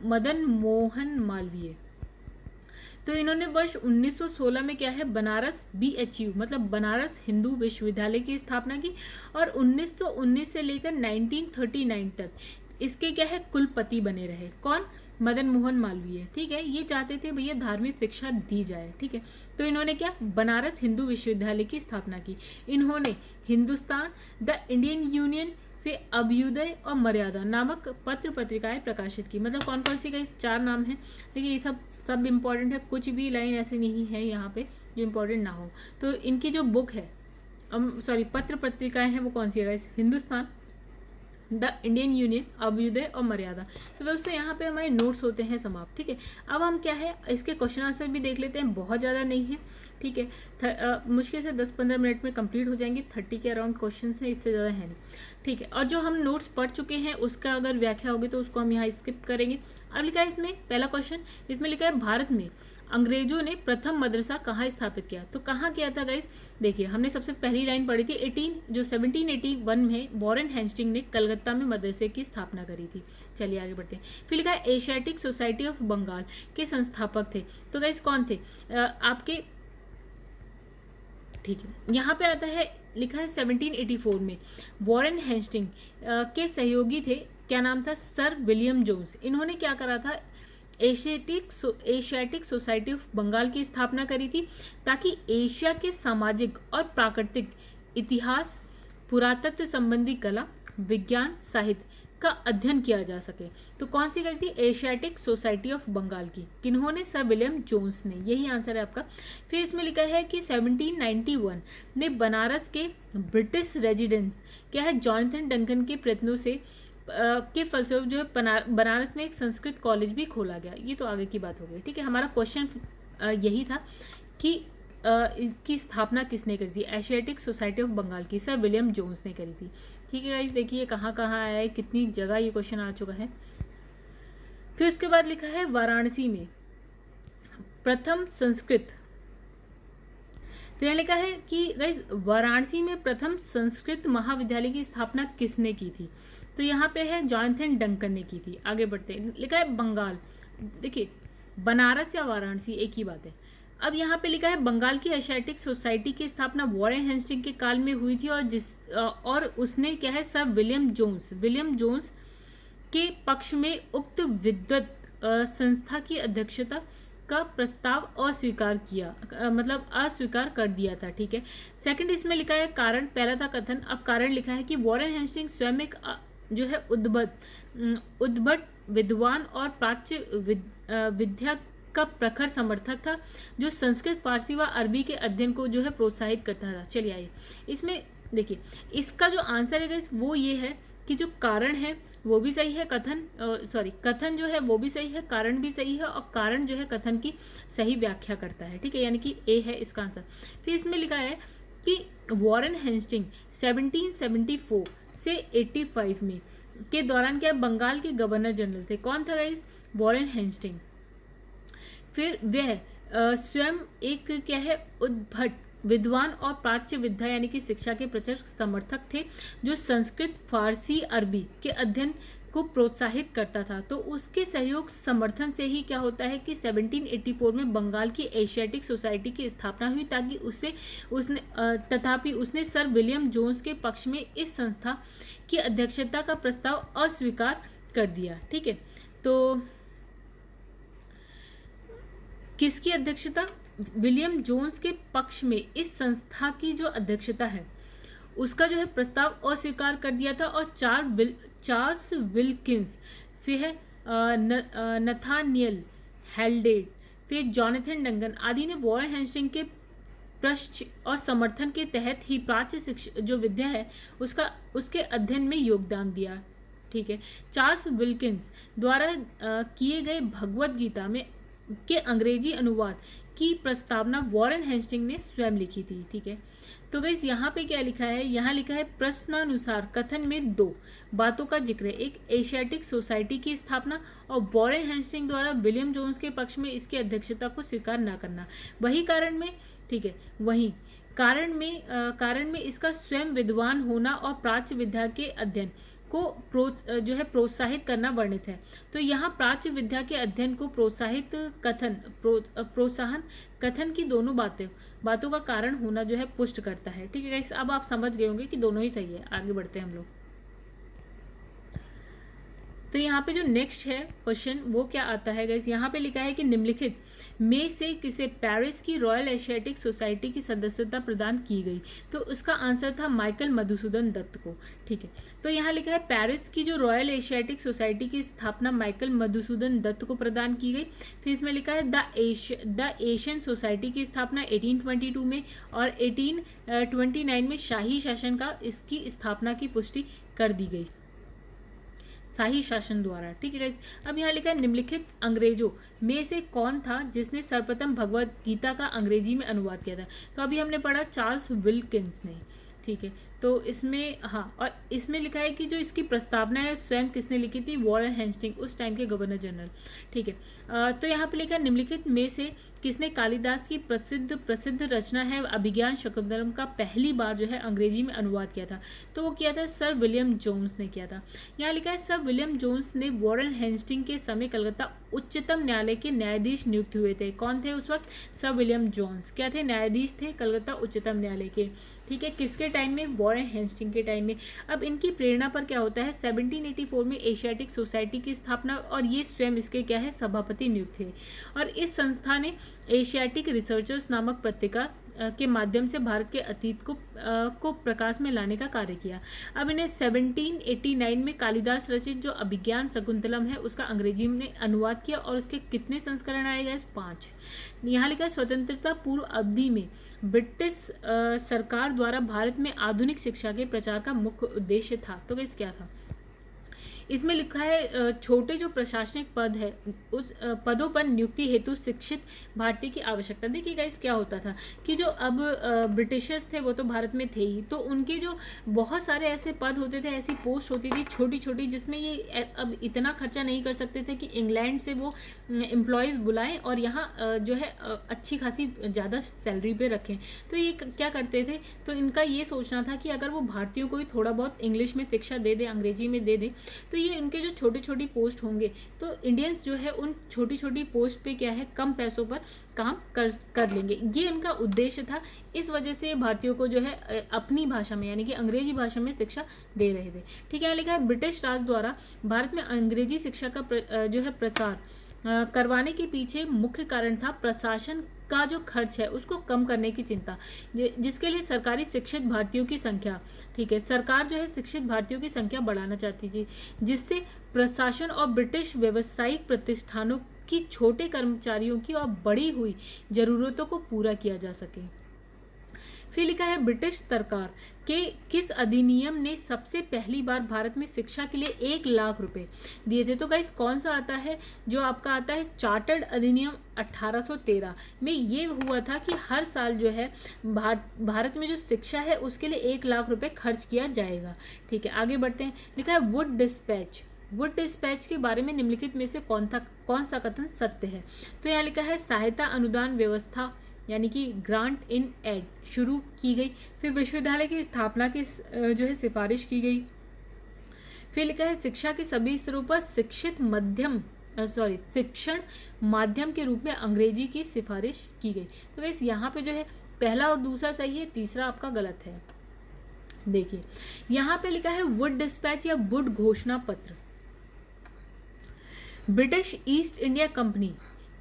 मदन मोहन मालवीय, तो इन्होंने वर्ष 1916 में क्या है, बनारस BHU मतलब बनारस हिंदू विश्वविद्यालय की स्थापना की। और 1919 से लेकर 1939 तक इसके क्या है, कुलपति बने रहे। कौन, मदन मोहन मालवीय। ठीक है, ये चाहते थे भैया धार्मिक शिक्षा दी जाए। ठीक है, तो इन्होंने क्या, बनारस हिंदू विश्वविद्यालय की स्थापना की। इन्होंने हिंदुस्तान, द इंडियन यूनियन, फिर अभ्युदय और मर्यादा नामक पत्र पत्रिकाएं प्रकाशित की। मतलब कौन कौन सी का, इस 4 नाम है। देखिए ये सब इम्पोर्टेंट है, कुछ भी लाइन ऐसे नहीं है यहाँ पे जो इम्पोर्टेंट ना हो। तो इनकी जो बुक है, पत्र पत्रिकाएं हैं, वो कौन सी है, Hindustan, the Indian union, Abhyudaya और मर्यादा। तो दोस्तों यहाँ पे हमारे नोट्स होते हैं समाप्त। ठीक है, अब हम क्या है, इसके क्वेश्चन आंसर भी देख लेते हैं, बहुत ज़्यादा नहीं है। ठीक है, मुश्किल से 10-15 मिनट में कंप्लीट हो जाएंगे। 30 के अराउंड क्वेश्चन है, इससे ज़्यादा है नहीं। ठीक है, और जो हम नोट्स पढ़ चुके हैं उसका अगर व्याख्या होगी तो उसको हम यहाँ स्किप करेंगे। अब लिखा है इसमें पहला क्वेश्चन, इसमें लिखा है भारत में अंग्रेजों ने प्रथम मदरसा कहाँ स्थापित किया? तो कहाँ किया था गाइस? देखिए, हमने सबसे पहली लाइन पढ़ी थी 1781 में वॉरेन हेस्टिंग ने कलकत्ता में मदरसे की स्थापना करी थी। चलिए आगे बढ़ते हैं। फिर लिखा है एशियाटिक सोसाइटी ऑफ बंगाल के संस्थापक थे। तो गाइस कौन थे? आपके, ठीक है, यहाँ पे आता है, लिखा है 1784 में वॉरेन हेस्टिंग के सहयोगी थे, क्या नाम था? Sir William Jones. इन्होंने क्या करा था? एशियाटिक सोसाइटी ऑफ बंगाल की स्थापना करी थी ताकि एशिया के सामाजिक और प्राकृतिक इतिहास, पुरातत्व संबंधी कला, विज्ञान, साहित्य का अध्ययन किया जा सके। तो कौन सी करी थी? एशियाटिक सोसाइटी ऑफ बंगाल की। किन्होंने? सर विलियम जोन्स ने। यही आंसर है आपका। फिर इसमें लिखा है कि 1791 में बनारस के ब्रिटिश रेजिडेंस, क्या है, जॉनथन डंकन के प्रयत्नों से के फलस्वरूप जो है बनारस में एक संस्कृत कॉलेज भी खोला गया। ये तो आगे की बात हो गई। ठीक है, हमारा क्वेश्चन यही था कि इसकी स्थापना किसने करी थी? एशियाटिक सोसाइटी ऑफ बंगाल की सर विलियम जोन्स ने करी थी। ठीक है गाइस, देखिए कहाँ कहाँ आया है, कितनी जगह ये क्वेश्चन आ चुका है। फिर उसके बाद लिखा है वाराणसी में प्रथम संस्कृत। तो यहाँ लिखा है कि गाइस वाराणसी में प्रथम संस्कृत महाविद्यालय की स्थापना किसने की थी? तो यहाँ पे है जॉनथन डंकन ने की थी। आगे बढ़ते हैं। लिखा है बंगाल। देखिए, बनारस या वाराणसी एक ही बात है। अब यहाँ पे लिखा है बंगाल की एशियाटिक सोसाइटी की स्थापना वॉरेन हेस्टिंग के काल में हुई थी और उसने, क्या है, सर विलियम जोन्स के पक्ष में उक्त विद्वत संस्था की अध्यक्षता का प्रस्ताव अस्वीकार कर दिया था। ठीक है। सेकंड इसमें लिखा है कारण, पहला था कथन, अब कारण लिखा है कि वॉरेन हेस्टिंग स्वयं एक जो है उद्भट विद्वान और प्राच्य विद्या का प्रखर समर्थक था, जो संस्कृत, फारसी व अरबी के अध्ययन को जो है प्रोत्साहित करता था। चलिए आइए, इसमें देखिए इसका जो आंसर है वो ये है कि जो कारण है वो भी सही है, कथन जो है वो भी सही है, कारण भी सही है, और कारण जो है कथन की सही व्याख्या करता है। ठीक है, यानी कि ए है इसका आंसर। फिर इसमें लिखा है कि वॉरेन हेस्टिंग 1774 से 85 में के दौरान क्या बंगाल के गवर्नर जनरल थे। कौन था गाइस? Warren Hasting. फिर वह स्वयं एक, क्या है, उद्भट विद्वान और प्राच्य विद्या यानी कि शिक्षा के प्रचर समर्थक थे, जो संस्कृत, फारसी, अरबी के अध्ययन को प्रोत्साहित करता था। तो उसके सहयोग समर्थन से ही क्या होता है कि 1784 में बंगाल की एशियाटिक सोसाइटी की स्थापना हुई, ताकि उसने सर विलियम जोन्स के पक्ष में इस संस्था की अध्यक्षता का प्रस्ताव अस्वीकार कर दिया। ठीक है, तो किसकी अध्यक्षता? विलियम जोन्स के पक्ष में इस संस्था की जो अध्यक्षता है उसका जो है प्रस्ताव अस्वीकार कर दिया था, और चार्ल्स विल्किंस, फिर है नथानियल हेल्डेड, फिर जॉनथन डंकन आदि ने वॉरेन हेस्टिंग के पृष्ठ और समर्थन के तहत ही प्राच्य शिक्षा जो विद्या है उसके अध्ययन में योगदान दिया। ठीक है, चार्ल्स विल्किंस द्वारा किए गए भगवद गीता में के अंग्रेजी अनुवाद की प्रस्तावना वॉरेन हेस्टिंग ने स्वयं लिखी थी। ठीक है, तो गाइस यहाँ पे क्या लिखा है? यहाँ लिखा है प्रश्नानुसार कथन में दो बातों का जिक्र है, एक एशियाटिक सोसाइटी की स्थापना और वॉरेन हेस्टिंग द्वारा विलियम जोन्स के पक्ष में इसकी अध्यक्षता को स्वीकार न करना। वही कारण में, ठीक है, वही कारण में इसका स्वयं विद्वान होना और प्राच्य विद्या के अध्ययन को जो है प्रोत्साहित करना वर्णित है। तो यहाँ प्राच्य विद्या के अध्ययन को प्रोत्साहन कथन की दोनों बातों का कारण होना जो है पुष्ट करता है। ठीक है गाइस, अब आप समझ गए होंगे कि दोनों ही सही है। आगे बढ़ते हैं हम लोग। तो यहाँ पे जो नेक्स्ट है क्वेश्चन वो क्या आता है गाइस? यहाँ पे लिखा है कि निम्नलिखित में से किसे पेरिस की रॉयल एशियाटिक सोसाइटी की सदस्यता प्रदान की गई? तो उसका आंसर था माइकल मधुसूदन दत्त को। ठीक है, तो यहाँ लिखा है पेरिस की जो रॉयल एशियाटिक सोसाइटी की स्थापना माइकल मधुसूदन दत्त को प्रदान की गई। फिर इसमें लिखा है द एशियन सोसाइटी की स्थापना 1822 में और 1829 में शाही शासन का इसकी स्थापना की पुष्टि कर दी गई, शाही शासन द्वारा। ठीक है गाइस, अब यहाँ लिखा है निम्नलिखित अंग्रेजों में से कौन था जिसने सर्वप्रथम भगवत गीता का अंग्रेजी में अनुवाद किया था? तो अभी हमने पढ़ा चार्ल्स विल्किंस ने। ठीक है, तो इसमें और इसमें लिखा है कि जो इसकी प्रस्तावना है स्वयं किसने लिखी थी? वॉरेन हेस्टिंग, उस टाइम के गवर्नर जनरल। ठीक है, तो यहाँ पे लिखा है निम्नलिखित में से किसने कालिदास की प्रसिद्ध प्रसिद्ध रचना है अभिज्ञान शकुंतलम का पहली बार जो है अंग्रेजी में अनुवाद किया था? तो वो किया था सर विलियम जोन्स ने किया था। यहाँ लिखा है सर विलियम जोन्स ने वॉरेन हेस्टिंग के समय कलकत्ता उच्चतम न्यायालय के न्यायाधीश नियुक्त हुए थे। कौन थे उस वक्त? सर विलियम जोन्स क्या थे? न्यायाधीश थे कलकत्ता उच्चतम न्यायालय के। ठीक है, किसके टाइम में? वॉरेन हेस्टिंग के टाइम में। अब इनकी प्रेरणा पर क्या होता है? 1784 में एशियाटिक सोसाइटी की स्थापना, और ये स्वयं इसके क्या है? सभापति नियुक्त थे। और इस संस्था ने एशियाटिक रिसर्चर्स नामक पत्रिका के माध्यम से भारत के अतीत को प्रकाश में लाने का कार्य किया। अब इन्हें 1789 में कालिदास रचित जो अभिज्ञान शकुंतलम है उसका अंग्रेजी में अनुवाद किया, और उसके कितने संस्करण आए गए? 5। यहाँ लिखा है स्वतंत्रता पूर्व अवधि में ब्रिटिश सरकार द्वारा भारत में आधुनिक शिक्षा के प्रचार का मुख्य उद्देश्य था। तो क्या था? इसमें लिखा है छोटे जो प्रशासनिक पद है उस पदों पर नियुक्ति हेतु शिक्षित भारतीय की आवश्यकता। देखिए गाइस क्या होता था कि जो अब ब्रिटिशर्स थे वो तो भारत में थे ही, तो उनके जो बहुत सारे ऐसे पद होते थे, ऐसी पोस्ट होती थी छोटी छोटी, जिसमें ये अब इतना खर्चा नहीं कर सकते थे कि इंग्लैंड से वो एम्प्लॉयज़ बुलाएं और यहाँ जो है अच्छी खासी ज़्यादा सैलरी पे रखें। तो ये क्या करते थे? तो इनका ये सोचना था कि अगर वो भारतीयों को ही थोड़ा बहुत इंग्लिश में शिक्षा दे दें, अंग्रेजी में दे दें, तो ये इनके जो छोटी छोटी पोस्ट होंगे तो इंडियंस जो है उन छोटी छोटी पोस्ट पे क्या है कम पैसों पर काम कर लेंगे। ये इनका उद्देश्य था। इस वजह से भारतीयों को जो है अपनी भाषा में यानी कि अंग्रेजी भाषा में शिक्षा दे रहे थे। ठीक है, लिखा है ब्रिटिश राज द्वारा भारत में अंग्रेजी शिक्षा का जो है प्रसार करवाने के पीछे मुख्य कारण था प्रशासन का जो खर्च है उसको कम करने की चिंता, जिसके लिए सरकारी शिक्षित भारतीयों की संख्या, ठीक है, सरकार जो है शिक्षित भारतीयों की संख्या बढ़ाना चाहती थी, जिससे प्रशासन और ब्रिटिश व्यावसायिक प्रतिष्ठानों की छोटे कर्मचारियों की और बढ़ी हुई जरूरतों को पूरा किया जा सके। फिर लिखा है ब्रिटिश सरकार के किस अधिनियम ने सबसे पहली बार भारत में शिक्षा के लिए 1 लाख रुपए दिए थे? तो गाइस कौन सा आता है? जो आपका आता है चार्टर्ड अधिनियम 1813 में ये हुआ था कि हर साल जो है भारत में जो शिक्षा है उसके लिए 1 लाख रुपए खर्च किया जाएगा। ठीक है, आगे बढ़ते हैं। लिखा है वुड डिस्पैच। वुड डिस्पैच के बारे में निम्नलिखित में से कौन सा कथन सत्य है? तो यहाँ लिखा है सहायता अनुदान व्यवस्था यानी कि ग्रांट इन एड शुरू की गई। फिर विश्वविद्यालय की स्थापना की जो है सिफारिश की गई। फिर लिखा है शिक्षा के सभी स्तरों पर शिक्षण माध्यम के रूप में अंग्रेजी की सिफारिश की गई। तो वैसे यहाँ पे जो है पहला और दूसरा सही है, तीसरा आपका गलत है। देखिए यहाँ पे लिखा है वुड डिस्पैच या वुड घोषणा पत्र ब्रिटिश ईस्ट इंडिया कंपनी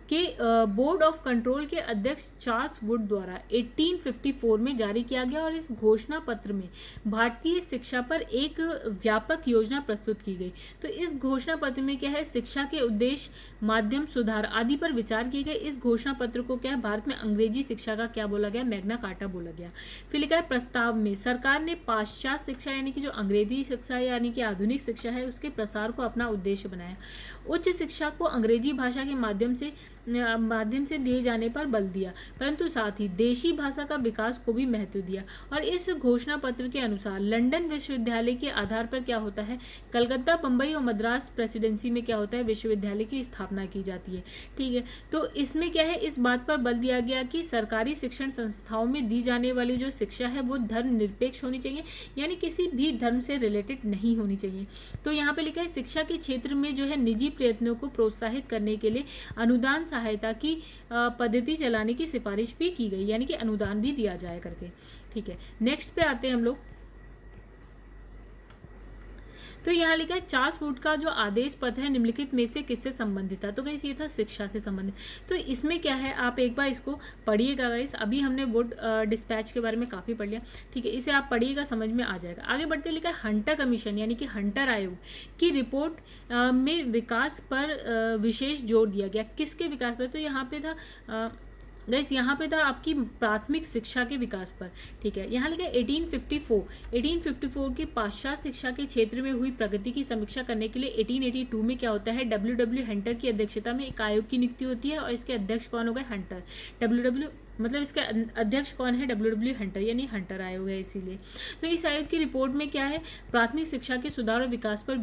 के बोर्ड ऑफ कंट्रोल के अध्यक्ष चार्ल्स वुड द्वारा 1854 में जारी किया गया, और इस घोषणा पत्र में भारतीय शिक्षा पर एक व्यापक योजना प्रस्तुत की गई। तो इस घोषणा पत्र में क्या है? शिक्षा के उद्देश्य, माध्यम, सुधार आदि पर विचार किए गए। इस घोषणा पत्र को क्या है भारत में अंग्रेजी शिक्षा का क्या बोला गया? मैग्ना कार्टा बोला गया। फिर लिखा है प्रस्ताव में सरकार ने पाश्चात्य शिक्षा यानी कि जो अंग्रेजी शिक्षा है यानी कि आधुनिक शिक्षा है उसके प्रसार को अपना उद्देश्य बनाया। उच्च शिक्षा को अंग्रेजी भाषा के माध्यम से दिए जाने पर बल दिया, परंतु साथ ही देशी भाषा का विकास को भी महत्व दिया। और इस घोषणा पत्र के अनुसार लंदन विश्वविद्यालय के आधार पर क्या होता है? कलकत्ता, बंबई और मद्रास प्रेसिडेंसी में क्या होता है? विश्वविद्यालय की स्थापना की जाती है। ठीक है, तो इसमें क्या है? इस बात पर बल दिया गया कि सरकारी शिक्षण संस्थाओं में दी जाने वाली जो शिक्षा है वो धर्म निरपेक्ष होनी चाहिए, यानी किसी भी धर्म से रिलेटेड नहीं होनी चाहिए। तो यहाँ पे लिखा है शिक्षा के क्षेत्र में जो है निजी प्रयत्नों को प्रोत्साहित करने के लिए अनुदान सहायता की पद्धति चलाने की सिफारिश भी की गई, यानी कि अनुदान भी दिया जाए करके। ठीक है, नेक्स्ट पे आते हैं हम लोग। तो यहाँ लिखा है चार्ल्स वुड का जो आदेश पत्र है निम्नलिखित में से किससे संबंधित था? तो गाइस ये था शिक्षा से संबंधित। तो इसमें क्या है आप एक बार इसको पढ़िएगा गाइस। अभी हमने वुड डिस्पैच के बारे में काफ़ी पढ़ लिया। ठीक है, इसे आप पढ़िएगा, समझ में आ जाएगा। आगे बढ़ते लिखा है हंटर कमीशन यानी कि हंटर आयोग की रिपोर्ट में विकास पर विशेष जोर दिया गया। किसके विकास पर? तो यहाँ पे था गाइस, यहाँ पे था आपकी प्राथमिक शिक्षा के विकास पर। ठीक है, यहाँ लिखा है 1854 की पाश्चात्य शिक्षा के क्षेत्र में हुई प्रगति की समीक्षा करने के लिए 1882 में क्या होता है? W.W. हंटर की अध्यक्षता में एक आयोग की नियुक्ति होती है, और इसके अध्यक्ष कौन हो गए? हंटर। W.W. मतलब इसका अध्यक्ष कौन है, डब्ल्यू हंटर, यानी हंटर आयोग है इसीलिए। तो इस आयोग की रिपोर्ट में क्या है, प्राथमिक शिक्षा के सुधार और विकास पर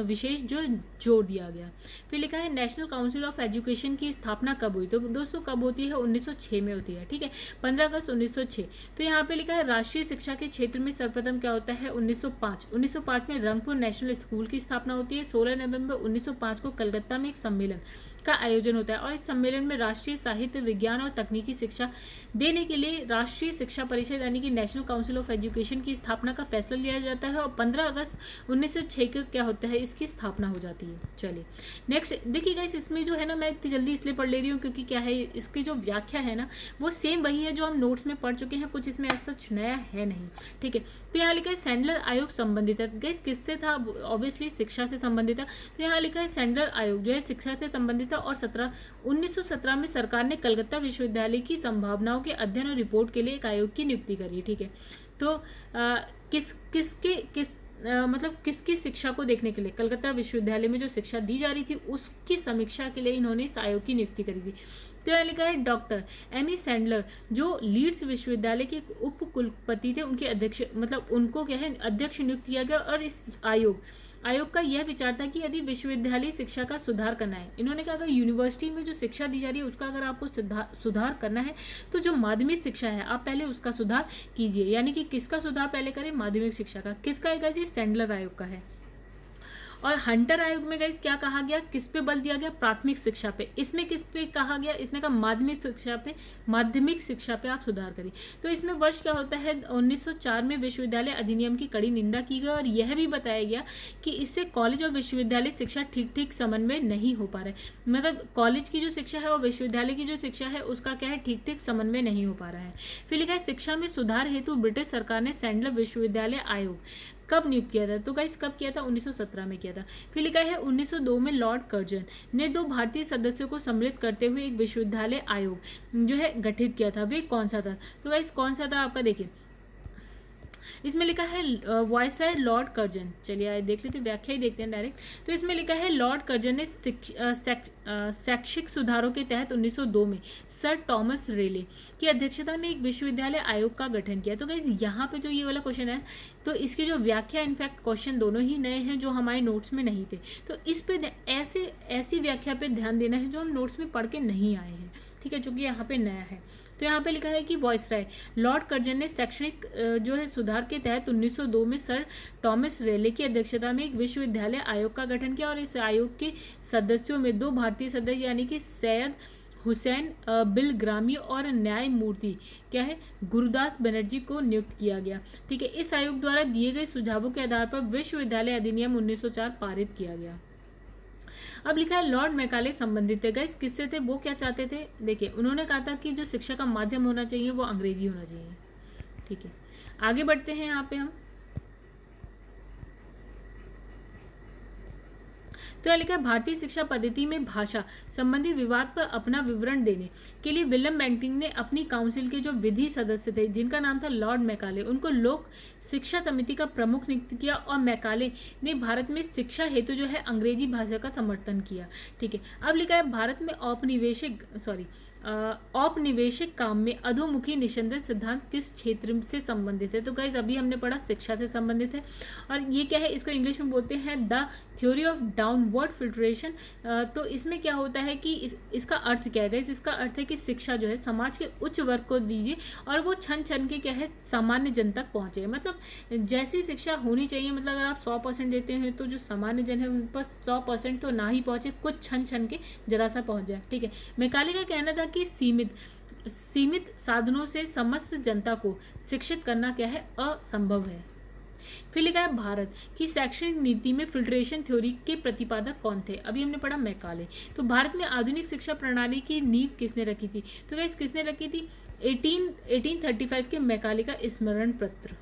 विशेष जो जोर दिया गया। फिर लिखा है नेशनल काउंसिल ऑफ एजुकेशन की स्थापना कब हुई, तो दोस्तों कब होती है, 1906 में होती है, ठीक है, 15 अगस्त 1906। तो यहाँ पे लिखा है राष्ट्रीय शिक्षा के क्षेत्र में सर्वप्रथम क्या होता है, 1905 में रंगपुर नेशनल स्कूल की स्थापना होती है। 16 नवंबर 1905 को कलकत्ता में एक सम्मेलन का आयोजन होता है और इस सम्मेलन में राष्ट्रीय साहित्य, विज्ञान और तकनीकी शिक्षा देने के लिए राष्ट्रीय शिक्षा परिषद यानी कि नेशनल काउंसिल ऑफ एजुकेशन की स्थापना का फैसला लिया जाता है और 15 अगस्त 1906 को क्या होता है, इसकी स्थापना हो जाती है। चलिए नेक्स्ट देखिए गाइस, इसमें जो है ना, मैं इतनी जल्दी इसलिए पढ़ ले रही हूँ क्योंकि क्या है, इसकी जो व्याख्या है ना वो सेम वही है जो हम नोट्स में पढ़ चुके हैं, कुछ इसमें ऐसा नया है नहीं, ठीक है। तो यहाँ लिखा है सैंडलर आयोग संबंधित है। गाइस किससे था, ऑब्वियसली शिक्षा से संबंधित है। तो यहाँ लिखा है सैंडलर आयोग जो है शिक्षा से संबंधित है और 1917 में सरकार ने कलकत्ता विश्वविद्यालय की संभावनाओं के अध्ययन और रिपोर्ट के लिए एक आयोग की नियुक्ति करी, ठीक है। तो मतलब किसकी शिक्षा को देखने के लिए, कलकत्ता विश्वविद्यालय में जो शिक्षा दी जा रही थी उसकी समीक्षा के लिए इन्होंने इस आयोग की नियुक्ति करी थी। तो यहाँ लिखा है डॉक्टर एमी सैंडलर जो लीड्स विश्वविद्यालय के उप कुलपति थे, उनके अध्यक्ष, मतलब उनको क्या है अध्यक्ष नियुक्त किया गया। और इस आयोग का यह विचार था कि यदि विश्वविद्यालय शिक्षा का सुधार करना है, इन्होंने कहा अगर यूनिवर्सिटी में जो शिक्षा दी जा रही है उसका अगर आपको सुधार करना है तो जो माध्यमिक शिक्षा है आप पहले उसका सुधार कीजिए। यानी कि किसका सुधार पहले करें, माध्यमिक शिक्षा का। किसका है गाइस, ये सैंडलर आयोग का है। और हंटर आयोग में गाइस क्या कहा गया, किस पे बल दिया गया, प्राथमिक शिक्षा पे। इसमें किस पे कहा गया, इसने कहा माध्यमिक शिक्षा पे आप सुधार करिए। तो इसमें वर्ष क्या होता है, 1904 में विश्वविद्यालय अधिनियम की कड़ी निंदा की गई और यह भी बताया गया कि इससे कॉलेज और विश्वविद्यालय शिक्षा ठीक समन्वय नहीं हो पा रहा है। मतलब कॉलेज की जो शिक्षा है और विश्वविद्यालय की जो शिक्षा है उसका क्या है, ठीक समन्वय नहीं हो पा रहा है। फिर लिखा है शिक्षा में सुधार हेतु ब्रिटिश सरकार ने सैंडलर विश्वविद्यालय आयोग कब नियुक्त किया था, तो गाइस कब किया था, 1917 में किया था। फिर लिखा है 1902 में लॉर्ड कर्जन ने 2 भारतीय सदस्यों को सम्मिलित करते हुए एक विश्वविद्यालय आयोग जो है गठित किया था। वे कौन सा था, तो गाइस कौन सा था आपका, देखिए इसमें लिखा है वायसराय लॉर्ड कर्जन। चलिए आइए देख लेते हैं, व्याख्या ही देखते हैं डायरेक्ट। तो इसमें लिखा है लॉर्ड कर्जन ने शैक्षिक सुधारों के तहत 1902 में सर टॉमस रेले की अध्यक्षता में एक विश्वविद्यालय आयोग का गठन किया। तो गाइस यहाँ पे जो ये वाला क्वेश्चन है तो इसकी जो व्याख्या, इनफैक्ट क्वेश्चन दोनों ही नए हैं जो हमारे नोट्स में नहीं थे। तो इस पे ऐसी व्याख्या पे ध्यान देना है जो हम नोट्स में पढ़ के नहीं आए हैं, ठीक है, जो कि यहाँ पे नया है। तो यहाँ पे लिखा है कि वायसराय लॉर्ड कर्जन ने शैक्षणिक जो है सुधार के तहत 1902 में सर टॉमस रेले की अध्यक्षता में एक विश्वविद्यालय आयोग का गठन किया और इस आयोग के सदस्यों में 2 भारतीय सदस्य यानी कि सैयद हुसैन बिलग्रामी और न्यायमूर्ति क्या है गुरुदास बनर्जी को नियुक्त किया गया, ठीक है। इस आयोग द्वारा दिए गए सुझावों के आधार पर विश्वविद्यालय अधिनियम 1904 पारित किया गया। अब लिखा है लॉर्ड मैकाले संबंधित है। गाइस किससे थे, वो क्या चाहते थे, देखिए उन्होंने कहा था कि जो शिक्षा का माध्यम होना चाहिए वो अंग्रेजी होना चाहिए, ठीक है। आगे बढ़ते हैं यहाँ पे हम। तो यह लिखा है भारतीय शिक्षा पद्धति में भाषा संबंधी विवाद पर अपना विवरण देने के लिए विलियम बेंटिंक ने अपनी काउंसिल के जो विधि सदस्य थे जिनका नाम था लॉर्ड मैकाले, उनको लोक शिक्षा समिति का प्रमुख नियुक्त किया और मैकाले ने भारत में शिक्षा हेतु जो है अंग्रेजी भाषा का समर्थन किया, ठीक है। अब लिखा है भारत में औपनिवेशिक काम में अधोमुखी निस्संदेह सिद्धांत किस क्षेत्र से संबंधित है, तो गाइस अभी हमने पढ़ा शिक्षा से संबंधित है और ये क्या है, इसको इंग्लिश में बोलते हैं the theory of downward filtration. तो इसमें क्या होता है कि इसका अर्थ क्या है गाइस, इसका अर्थ है कि शिक्षा जो है समाज के उच्च वर्ग को दीजिए और वो छन छन के क्या है सामान्य जन तक पहुंचे। मतलब जैसी शिक्षा होनी चाहिए, मतलब अगर आप 100% देते हैं तो जो सामान्य जन है उन पर 100% तो ना ही पहुंचे, कुछ छन छन के जरा सा पहुंच जाए, ठीक है। मैकाले का कहना था कि सीमित साधनों से समस्त जनता को शिक्षित करना क्या है असंभव है। फिर लिखा है भारत की शैक्षणिक नीति में फिल्ट्रेशन थ्योरी के प्रतिपादक कौन थे, अभी हमने पढ़ा मैकाले। तो भारत में आधुनिक शिक्षा प्रणाली की नींव किसने रखी थी, तो गाइस किसने रखी थी, 1835 के मैकाले का स्मरण पत्र।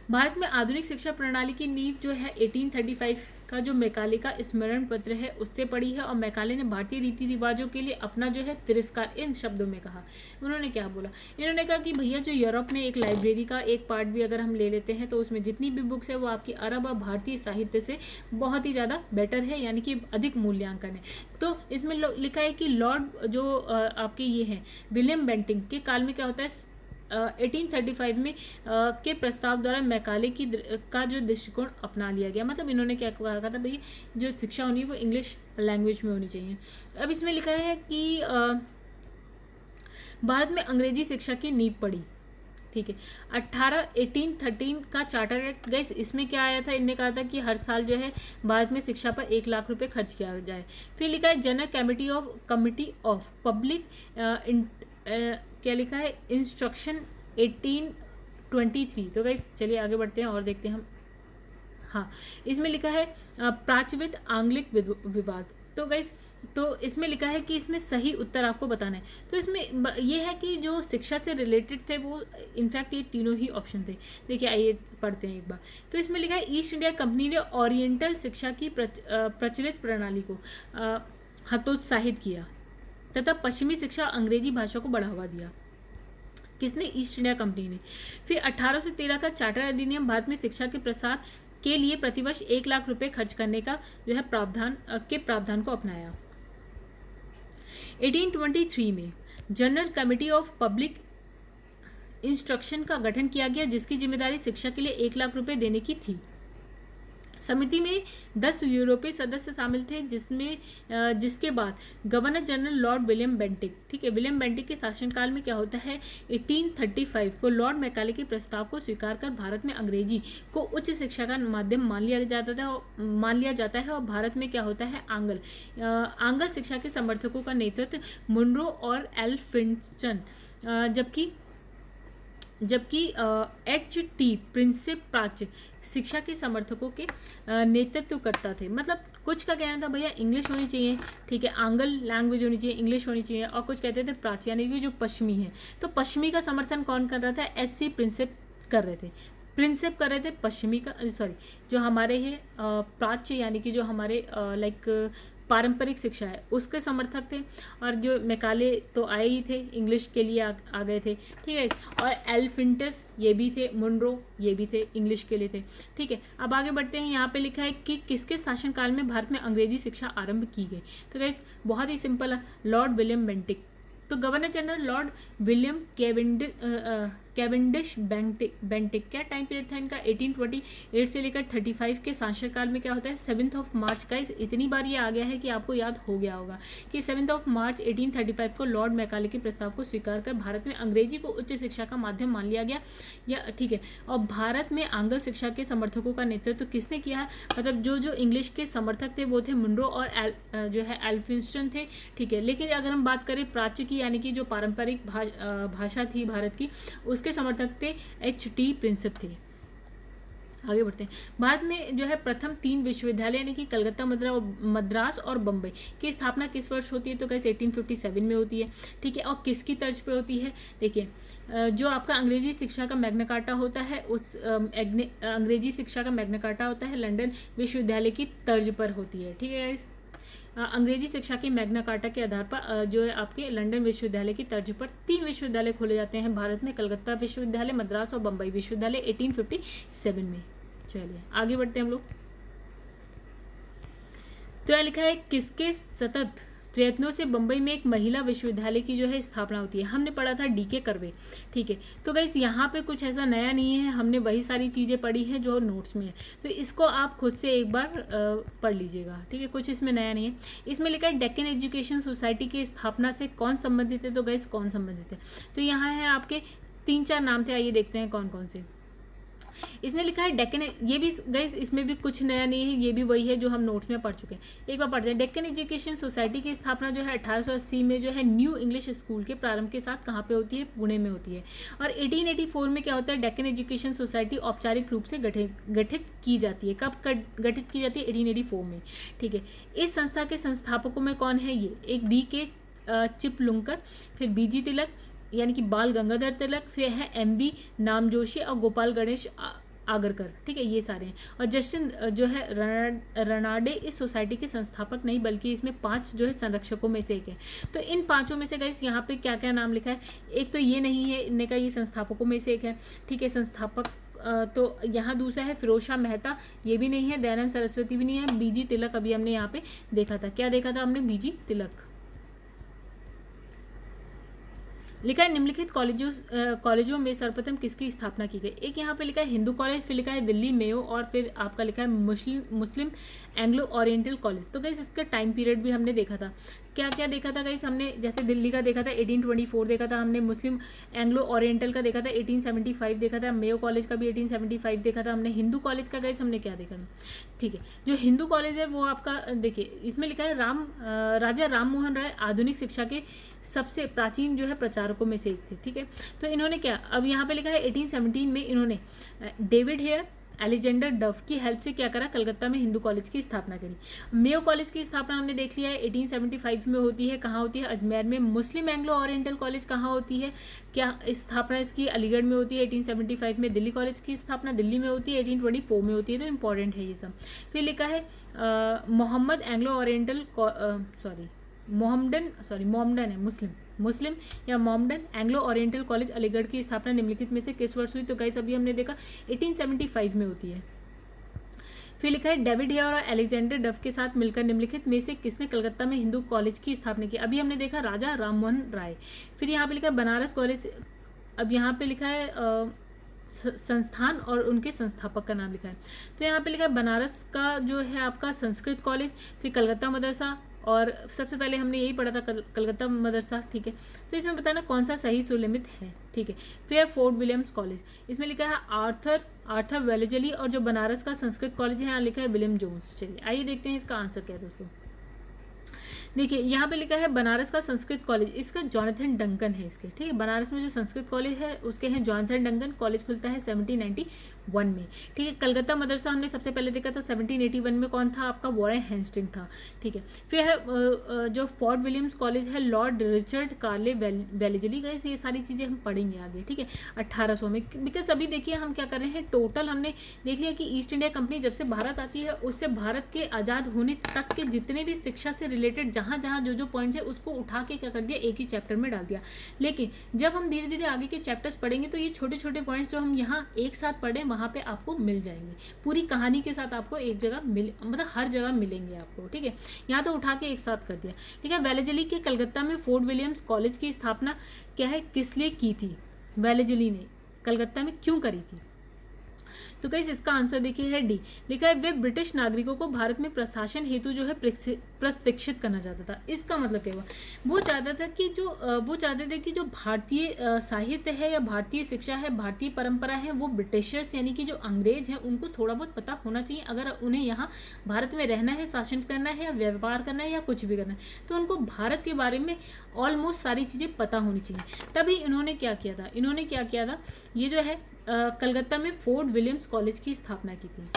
भारत में आधुनिक शिक्षा प्रणाली की नींव जो है 1835 का जो मैकाले का स्मरण पत्र है उससे पड़ी है। और मैकाले ने भारतीय रीति रिवाजों के लिए अपना जो है तिरस्कार इन शब्दों में कहा। उन्होंने क्या बोला, इन्होंने कहा कि भैया जो यूरोप में एक लाइब्रेरी का एक पार्ट भी अगर हम ले लेते हैं तो उसमें जितनी भी बुक्स है वो आपकी अरब और भारतीय साहित्य से बहुत ही ज़्यादा बेटर है, यानी कि अधिक मूल्यांकन है। तो इसमें लिखा है कि लॉर्ड जो आपके ये हैं विलियम बेंटिंग के काल में क्या होता है 1835 में के प्रस्ताव द्वारा मैकाले का जो दृष्टिकोण अपना लिया गया। मतलब इन्होंने क्या कहा था, भाई जो शिक्षा होनी है वो इंग्लिश लैंग्वेज में होनी चाहिए। अब इसमें लिखा है कि भारत में अंग्रेजी शिक्षा की नींव पड़ी, ठीक है। 1813 का चार्टर एक्ट, गाइस इसमें क्या आया था, इनने कहा था कि हर साल जो है भारत में शिक्षा पर 1 लाख रुपए खर्च किया जाए। फिर लिखा है जनरल कमिटी ऑफ पब्लिक क्या लिखा है इंस्ट्रक्शन 1823। तो गाइस चलिए आगे बढ़ते हैं और देखते हैं हम। हाँ, इसमें लिखा है प्राच्यविद आंग्लिक विवाद। तो गाइस तो इसमें लिखा है कि इसमें सही उत्तर आपको बताना है। तो इसमें ये है कि जो शिक्षा से रिलेटेड थे वो इनफैक्ट ये तीनों ही ऑप्शन थे। देखिए आइए पढ़ते हैं एक बार। तो इसमें लिखा है ईस्ट इंडिया कंपनी ने ओरिएंटल शिक्षा की प्रचलित प्रणाली को हतोत्साहित किया तथा पश्चिमी शिक्षा अंग्रेजी भाषा को बढ़ावा दिया। किसने? ईस्ट इंडिया कंपनी ने। फिर 1813 का चार्टर अधिनियम भारत में शिक्षा के प्रसार के लिए प्रतिवर्ष 1 लाख रुपए खर्च करने का जो है प्रावधान को अपनाया। 1823 में general committee of public instruction का गठन किया गया, जिसकी जिम्मेदारी शिक्षा के लिए 1 लाख रुपए देने की थी। समिति में 10 यूरोपीय सदस्य शामिल थे, जिसके बाद governor general lord William Bentinck, ठीक है, विलियम बेंटिक के शासनकाल में क्या होता है 1835 को लॉर्ड मैकाले के प्रस्ताव को स्वीकार कर भारत में अंग्रेजी को उच्च शिक्षा का माध्यम मान लिया जाता है और भारत में क्या होता है आंग्ल शिक्षा के समर्थकों का नेतृत्व मुनरो और एल्फिंस्टन, जबकि H.T. प्रिंसिप प्राच्य शिक्षा के समर्थकों के नेतृत्व करता थे। मतलब कुछ का कहना था भैया इंग्लिश होनी चाहिए, ठीक है, आंग्ल लैंग्वेज होनी चाहिए, इंग्लिश होनी चाहिए, और कुछ कहते थे प्राच्य यानी कि जो पश्चिमी है। तो पश्चिमी का समर्थन कौन कर रहा था? S.C. प्रिंसिप कर रहे थे पश्चिमी का, सॉरी जो हमारे है प्राच्य यानी कि जो हमारे लाइक पारंपरिक शिक्षा है उसके समर्थक थे। और जो मैकाले तो आए ही थे, इंग्लिश के लिए आ गए थे, ठीक है। और एल्फिंटस ये भी थे, मुनरो ये भी थे, इंग्लिश के लिए थे, ठीक है। अब आगे बढ़ते हैं। यहाँ पे लिखा है कि किसके शासनकाल में भारत में अंग्रेजी शिक्षा आरंभ की गई। तो गाइस बहुत ही सिंपल है, लॉर्ड विलियम बेंटिक। तो governor general lord William Cavendish Bentinck, क्या टाइम पीरियड था इनका? 1828 से लेकर 35 के शासनकाल में क्या होता है 7 मार्च का। इतनी बार ये आ गया है कि आपको याद हो गया होगा कि 7 मार्च 1835 को लॉर्ड मैकाले के प्रस्ताव को स्वीकार कर भारत में अंग्रेजी को उच्च शिक्षा का माध्यम मान लिया गया, या ठीक है। और भारत में आंग्ल शिक्षा के समर्थकों का नेतृत्व किसने किया है? मतलब जो इंग्लिश के समर्थक थे वो थे मुनरो और जो है एल्फिंस्टन थे, ठीक है। लेकिन अगर हम बात करें प्राच्य की यानी कि जो पारंपरिक भाषा थी भारत की, उसके समर्थक थे H.T. प्रिंसिप थे। आगे बढ़ते हैं। भारत में जो है प्रथम 3 विश्वविद्यालय यानी कि कलकत्ता, मद्रास और बम्बई की स्थापना किस वर्ष होती है? तो कैसे 1857 में होती है, ठीक है। और किसकी तर्ज पे होती है? देखिए जो आपका अंग्रेजी शिक्षा का मैग्ना कार्टा होता है, उस अंग्रेजी शिक्षा का मैग्ना कार्टा होता है लंदन विश्वविद्यालय की तर्ज पर होती है, ठीक है। अंग्रेजी शिक्षा की मैग्ना कार्टा के आधार पर जो है आपके लंदन विश्वविद्यालय की तर्ज पर 3 विश्वविद्यालय खोले जाते हैं भारत में, कलकत्ता विश्वविद्यालय, मद्रास और बम्बई विश्वविद्यालय 1857 में। चलिए आगे बढ़ते हैं हम लोग। तो यह लिखा है किसके सतत प्रयत्नों से बम्बई में एक महिला विश्वविद्यालय की जो है स्थापना होती है? हमने पढ़ा था D.K. कर्वे, ठीक है। तो गाइस यहाँ पे कुछ ऐसा नया नहीं है, हमने वही सारी चीज़ें पढ़ी है जो नोट्स में है, तो इसको आप खुद से एक बार पढ़ लीजिएगा, ठीक है। कुछ इसमें नया नहीं है। इसमें लिखा है डेक्कन एजुकेशन सोसाइटी की स्थापना से कौन संबंधित है? तो गाइस कौन संबंधित है? तो यहाँ है आपके 3-4 नाम थे, आइए देखते हैं कौन कौन से। इसने लिखा है डेक्कन, ये भी गाइस इसमें भी कुछ नया नहीं है, ये भी वही है जो हम नोट्स में पढ़ चुके हैं। एक बार पढ़ते हैं। डेक्कन एजुकेशन सोसाइटी की स्थापना जो है 1880 में जो है न्यू इंग्लिश स्कूल के प्रारंभ के साथ कहाँ पे होती है? पुणे में होती है। और 1884 में क्या होता है डेक्कन एजुकेशन सोसाइटी औपचारिक रूप से गठित की जाती है। कब गठित की जाती है? 1884 में, ठीक है। इस संस्था के संस्थापकों में कौन है? ये एक B.K. चिपलुंकर, फिर B.G. तिलक यानी कि बाल गंगाधर तिलक, फिर है M.B. नामजोशी और गोपाल गणेश आगरकर, ठीक है, ये सारे हैं। और जस्टिन जो है रनाडे इस सोसाइटी के संस्थापक नहीं बल्कि इसमें 5 जो है संरक्षकों में से एक है। तो इन 5 में से गाइस यहाँ पे क्या क्या नाम लिखा है, एक तो ये नहीं है इनने का, ये संस्थापकों में से एक है, ठीक है, संस्थापक। तो यहाँ दूसरा है फिरोज शाह मेहता, ये भी नहीं है, दयानंद सरस्वती भी नहीं है, बीजी तिलक अभी हमने यहाँ पे देखा था, क्या देखा था हमने, बीजी तिलक। लिखा है निम्नलिखित कॉलेजों में सर्वप्रथम किसकी स्थापना की गई। एक यहाँ पे लिखा है हिंदू कॉलेज, फिर लिखा है दिल्ली मेयो, और फिर आपका लिखा है मुस्लिम एंग्लो ओरिएंटल कॉलेज। तो गाइस इसका टाइम पीरियड भी हमने देखा था, क्या क्या देखा था गाइस हमने, जैसे दिल्ली का देखा था 1824 देखा था हमने, मुस्लिम एंग्लो ओरिएंटल का देखा था 1875 देखा था, मेयो कॉलेज का भी 1875 देखा था हमने। हिंदू कॉलेज का गाइस हमने क्या देखा था, ठीक है, जो हिंदू कॉलेज है वो आपका देखिए इसमें लिखा है राजा राम मोहन राय आधुनिक शिक्षा के सबसे प्राचीन जो है प्रचारकों में से एक थे, ठीक है। तो इन्होंने क्या, अब यहाँ पे लिखा है 1817 में इन्होंने डेविड हेयर अलेक्जेंडर डफ की हेल्प से क्या करा, कलकत्ता में हिंदू कॉलेज की स्थापना करी। मेयो कॉलेज की स्थापना हमने देख लिया है 1875 में होती है, कहाँ होती है, अजमेर में। मुस्लिम एंग्लो ओरिएंटल कॉलेज कहाँ होती है, क्या स्थापना इसकी अलीगढ़ में होती है 1875 में। दिल्ली कॉलेज की स्थापना दिल्ली में होती है 1824 में होती है, तो इंपॉर्टेंट है ये सब। फिर लिखा है मोहम्मद एंग्लो ओरिएंटल मोहम्मडन है मुस्लिम या Mohammedan Anglo oriental college Aligarh की स्थापना निम्नलिखित में से किस वर्ष हुई। तो गाइस अभी हमने देखा 1875 में होती है। फिर लिखा है डेविड हेयर और अलेक्जेंडर डफ के साथ मिलकर निम्नलिखित में से किसने कलकत्ता में हिंदू कॉलेज की स्थापना की। अभी हमने देखा राजा राममोहन राय। फिर यहाँ पे लिखा है बनारस कॉलेज, अब यहाँ पे लिखा है संस्थान और उनके संस्थापक का नाम लिखा है। तो यहाँ पे लिखा है बनारस का जो है आपका संस्कृत कॉलेज, फिर कलकत्ता मदरसा, और सबसे पहले हमने यही पढ़ा था कलकत्ता मदरसा, ठीक है। तो इसमें बताना कौन सा सही सुलिमित है, ठीक है। फिर फोर्ट विलियम्स कॉलेज, इसमें लिखा है आर्थर वेलेजली, और जो बनारस का संस्कृत कॉलेज है यहाँ लिखा है विलियम जोन्स। चलिए आइए देखते हैं इसका आंसर क्या है दोस्तों। देखिए यहाँ पे लिखा है बनारस का संस्कृत कॉलेज, इसका जॉनथन डंकन है इसके, ठीक है। बनारस में जो संस्कृत कॉलेज है उसके हैं जॉनथन डंकन, कॉलेज खुलता है 1791 में, ठीक है। कलकत्ता मदरसा हमने सबसे पहले देखा था 1781 में, कौन था आपका, वॉरेन हेस्टिंग था, ठीक है। फिर है जो फोर्ट विलियम्स कॉलेज है लॉर्ड रिचर्ड कार्ले वेलेजली, गए, ये सारी चीज़ें हम पढ़ेंगे आगे, ठीक है, 1800 में। बिकॉज अभी देखिए हम क्या कर रहे हैं, टोटल हमने देख लिया कि ईस्ट इंडिया कंपनी जब से भारत आती है उससे भारत के आज़ाद होने तक के जितने भी शिक्षा से रिलेटेड जहाँ जहाँ जो पॉइंट्स है उसको उठा के क्या कर दिया, एक ही चैप्टर में डाल दिया। लेकिन जब हम धीरे धीरे आगे के चैप्टर्स पढ़ेंगे तो ये छोटे छोटे पॉइंट्स जो हम यहाँ एक साथ पढ़ें वहाँ पे आपको मिल जाएंगे, पूरी कहानी के साथ आपको एक जगह मतलब हर जगह मिलेंगे आपको, ठीक है। यहाँ तो उठा के एक साथ कर दिया, ठीक है। वेलेजली के कलकत्ता में फोर्ट विलियम्स कॉलेज की स्थापना क्या है, किस लिए की थी, वेलेजली ने कलकत्ता में क्यों करी थी। तो गाइस इसका आंसर देखिए है डी, लिखा है वे ब्रिटिश नागरिकों को भारत में प्रशासन हेतु जो है प्रशिक्षित करना चाहता था। इसका मतलब क्या हुआ, वो चाहते थे कि जो भारतीय साहित्य है या भारतीय शिक्षा है, भारतीय परंपरा है, वो ब्रिटिशर्स यानी कि जो अंग्रेज हैं उनको थोड़ा बहुत पता होना चाहिए। अगर उन्हें यहाँ भारत में रहना है, शासन करना है, या व्यापार करना है, या कुछ भी करना है, तो उनको भारत के बारे में ऑलमोस्ट सारी चीज़ें पता होनी चाहिए। तभी इन्होंने क्या किया था, ये जो है कलकत्ता में फोर्ट विलियम्स कॉलेज की स्थापना की थी।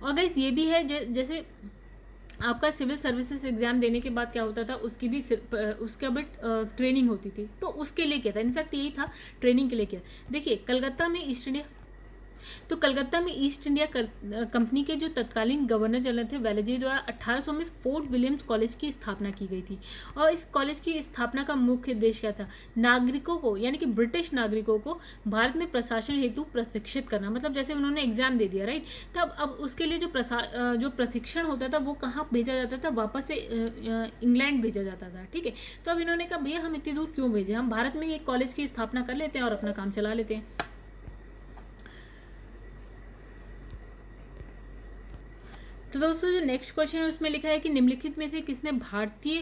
और गाइस ये भी है जैसे आपका सिविल सर्विसेज एग्जाम देने के बाद क्या होता था, उसके अब ट्रेनिंग होती थी, तो उसके लिए क्या था, इनफैक्ट यही था ट्रेनिंग के लिए क्या। देखिए कलकत्ता में ईस्ट इंडिया कंपनी के जो तत्कालीन गवर्नर जनरल थे वेलेजली द्वारा 1800 में फोर्ट विलियम्स कॉलेज की स्थापना की गई थी। और इस कॉलेज की स्थापना का मुख्य उद्देश्य क्या था, नागरिकों को यानी कि ब्रिटिश नागरिकों को भारत में प्रशासन हेतु प्रशिक्षित करना। मतलब जैसे उन्होंने एग्जाम दे दिया, राइट, तब अब उसके लिए जो प्रशिक्षण होता था वो कहाँ भेजा जाता था, वापस से इंग्लैंड भेजा जाता था, ठीक है। तो अब इन्होंने कहा भैया हम इतनी दूर क्यों भेजें, हम भारत में एक कॉलेज की स्थापना कर लेते हैं और अपना काम चला लेते हैं। तो दोस्तों जो नेक्स्ट क्वेश्चन है उसमें लिखा है कि निम्नलिखित में से किसने भारतीय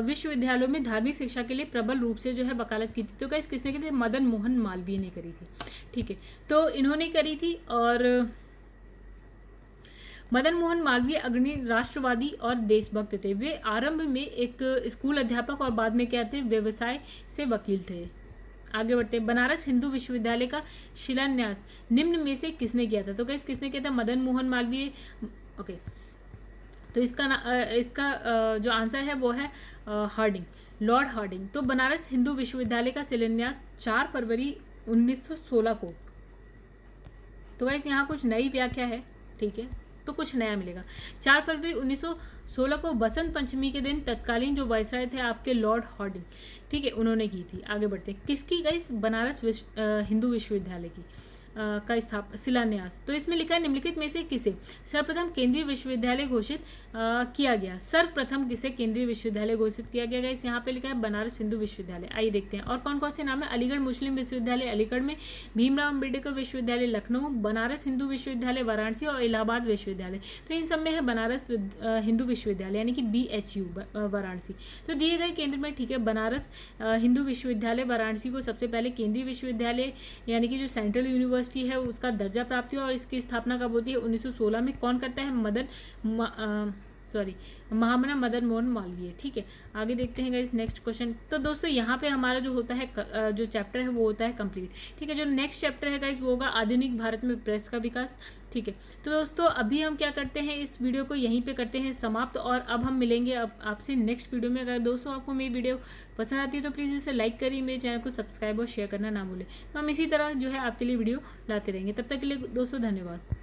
विश्वविद्यालयों में धार्मिक शिक्षा के लिए प्रबल रूप से जो है वकालत की थी। तो गाइस किसने की थी, मदन मोहन मालवीय ने करी थी, ठीक है। तो इन्होंने करी थी, और मदन मोहन मालवीय अग्रणी राष्ट्रवादी और देशभक्त थे। वे आरंभ में एक स्कूल अध्यापक और बाद में क्या थे, व्यवसाय से वकील थे। आगे बढ़ते हैं, बनारस हिंदू विश्वविद्यालय का शिलान्यास निम्न में से किसने किया था। तो गाइस किसने किया था, मदन मोहन मालवीय, ओके। तो इसका जो आंसर है वो है हार्डिंग, लॉर्ड हार्डिंग। तो बनारस हिंदू विश्वविद्यालय का शिलान्यास 4 फरवरी 1916 को तो गाइस यहाँ कुछ नई व्याख्या है, ठीक है, तो कुछ नया मिलेगा। 4 फरवरी 1916 को बसंत पंचमी के दिन तत्कालीन जो वायसराय थे आपके लॉर्ड हॉर्डिंग, ठीक है, उन्होंने की थी। आगे बढ़ते हैं, किसकी गाइस? बनारस हिंदू विश्वविद्यालय की का शिलान्यास। तो इसमें लिखा है निम्नलिखित में से किसे सर्वप्रथम केंद्रीय विश्वविद्यालय घोषित किया गया? सर्वप्रथम किसे केंद्रीय विश्वविद्यालय घोषित किया गया? गाइस यहाँ पे लिखा है बनारस हिंदू विश्वविद्यालय। आइए देखते हैं और कौन कौन से नाम है। अलीगढ़ मुस्लिम विश्वविद्यालय अलीगढ़ में, भीमराव अम्बेडकर विश्वविद्यालय लखनऊ, बनारस हिंदू विश्वविद्यालय वाराणसी और इलाहाबाद विश्वविद्यालय। तो इन सब में है बनारस हिंदू विश्वविद्यालय यानी कि BHU वाराणसी। तो दिए गए केंद्र में, ठीक है, बनारस हिंदू विश्वविद्यालय वाराणसी को सबसे पहले केंद्रीय विश्वविद्यालय यानी कि जो सेंट्रल यूनिवर्सिटी है उसका दर्जा प्राप्त हुआ और इसकी स्थापना कब होती है? 1916 में। कौन करता है? महामना मदन मोहन मालवीय, ठीक है। आगे देखते हैं गाइस नेक्स्ट क्वेश्चन। तो दोस्तों यहाँ पे हमारा जो होता है जो चैप्टर है वो होता है कंप्लीट, ठीक है। जो नेक्स्ट चैप्टर है गाइस वो होगा आधुनिक भारत में प्रेस का विकास, ठीक है। तो दोस्तों अभी हम क्या करते हैं, इस वीडियो को यहीं पे करते हैं समाप्त और अब हम मिलेंगे अब आपसे नेक्स्ट वीडियो में। अगर दोस्तों आपको मेरी वीडियो पसंद आती है तो प्लीज़ इसे लाइक करिए, मेरे चैनल को सब्सक्राइब और शेयर करना ना भूलें। तो हम इसी तरह जो है आपके लिए वीडियो लाते रहेंगे। तब तक के लिए दोस्तों धन्यवाद।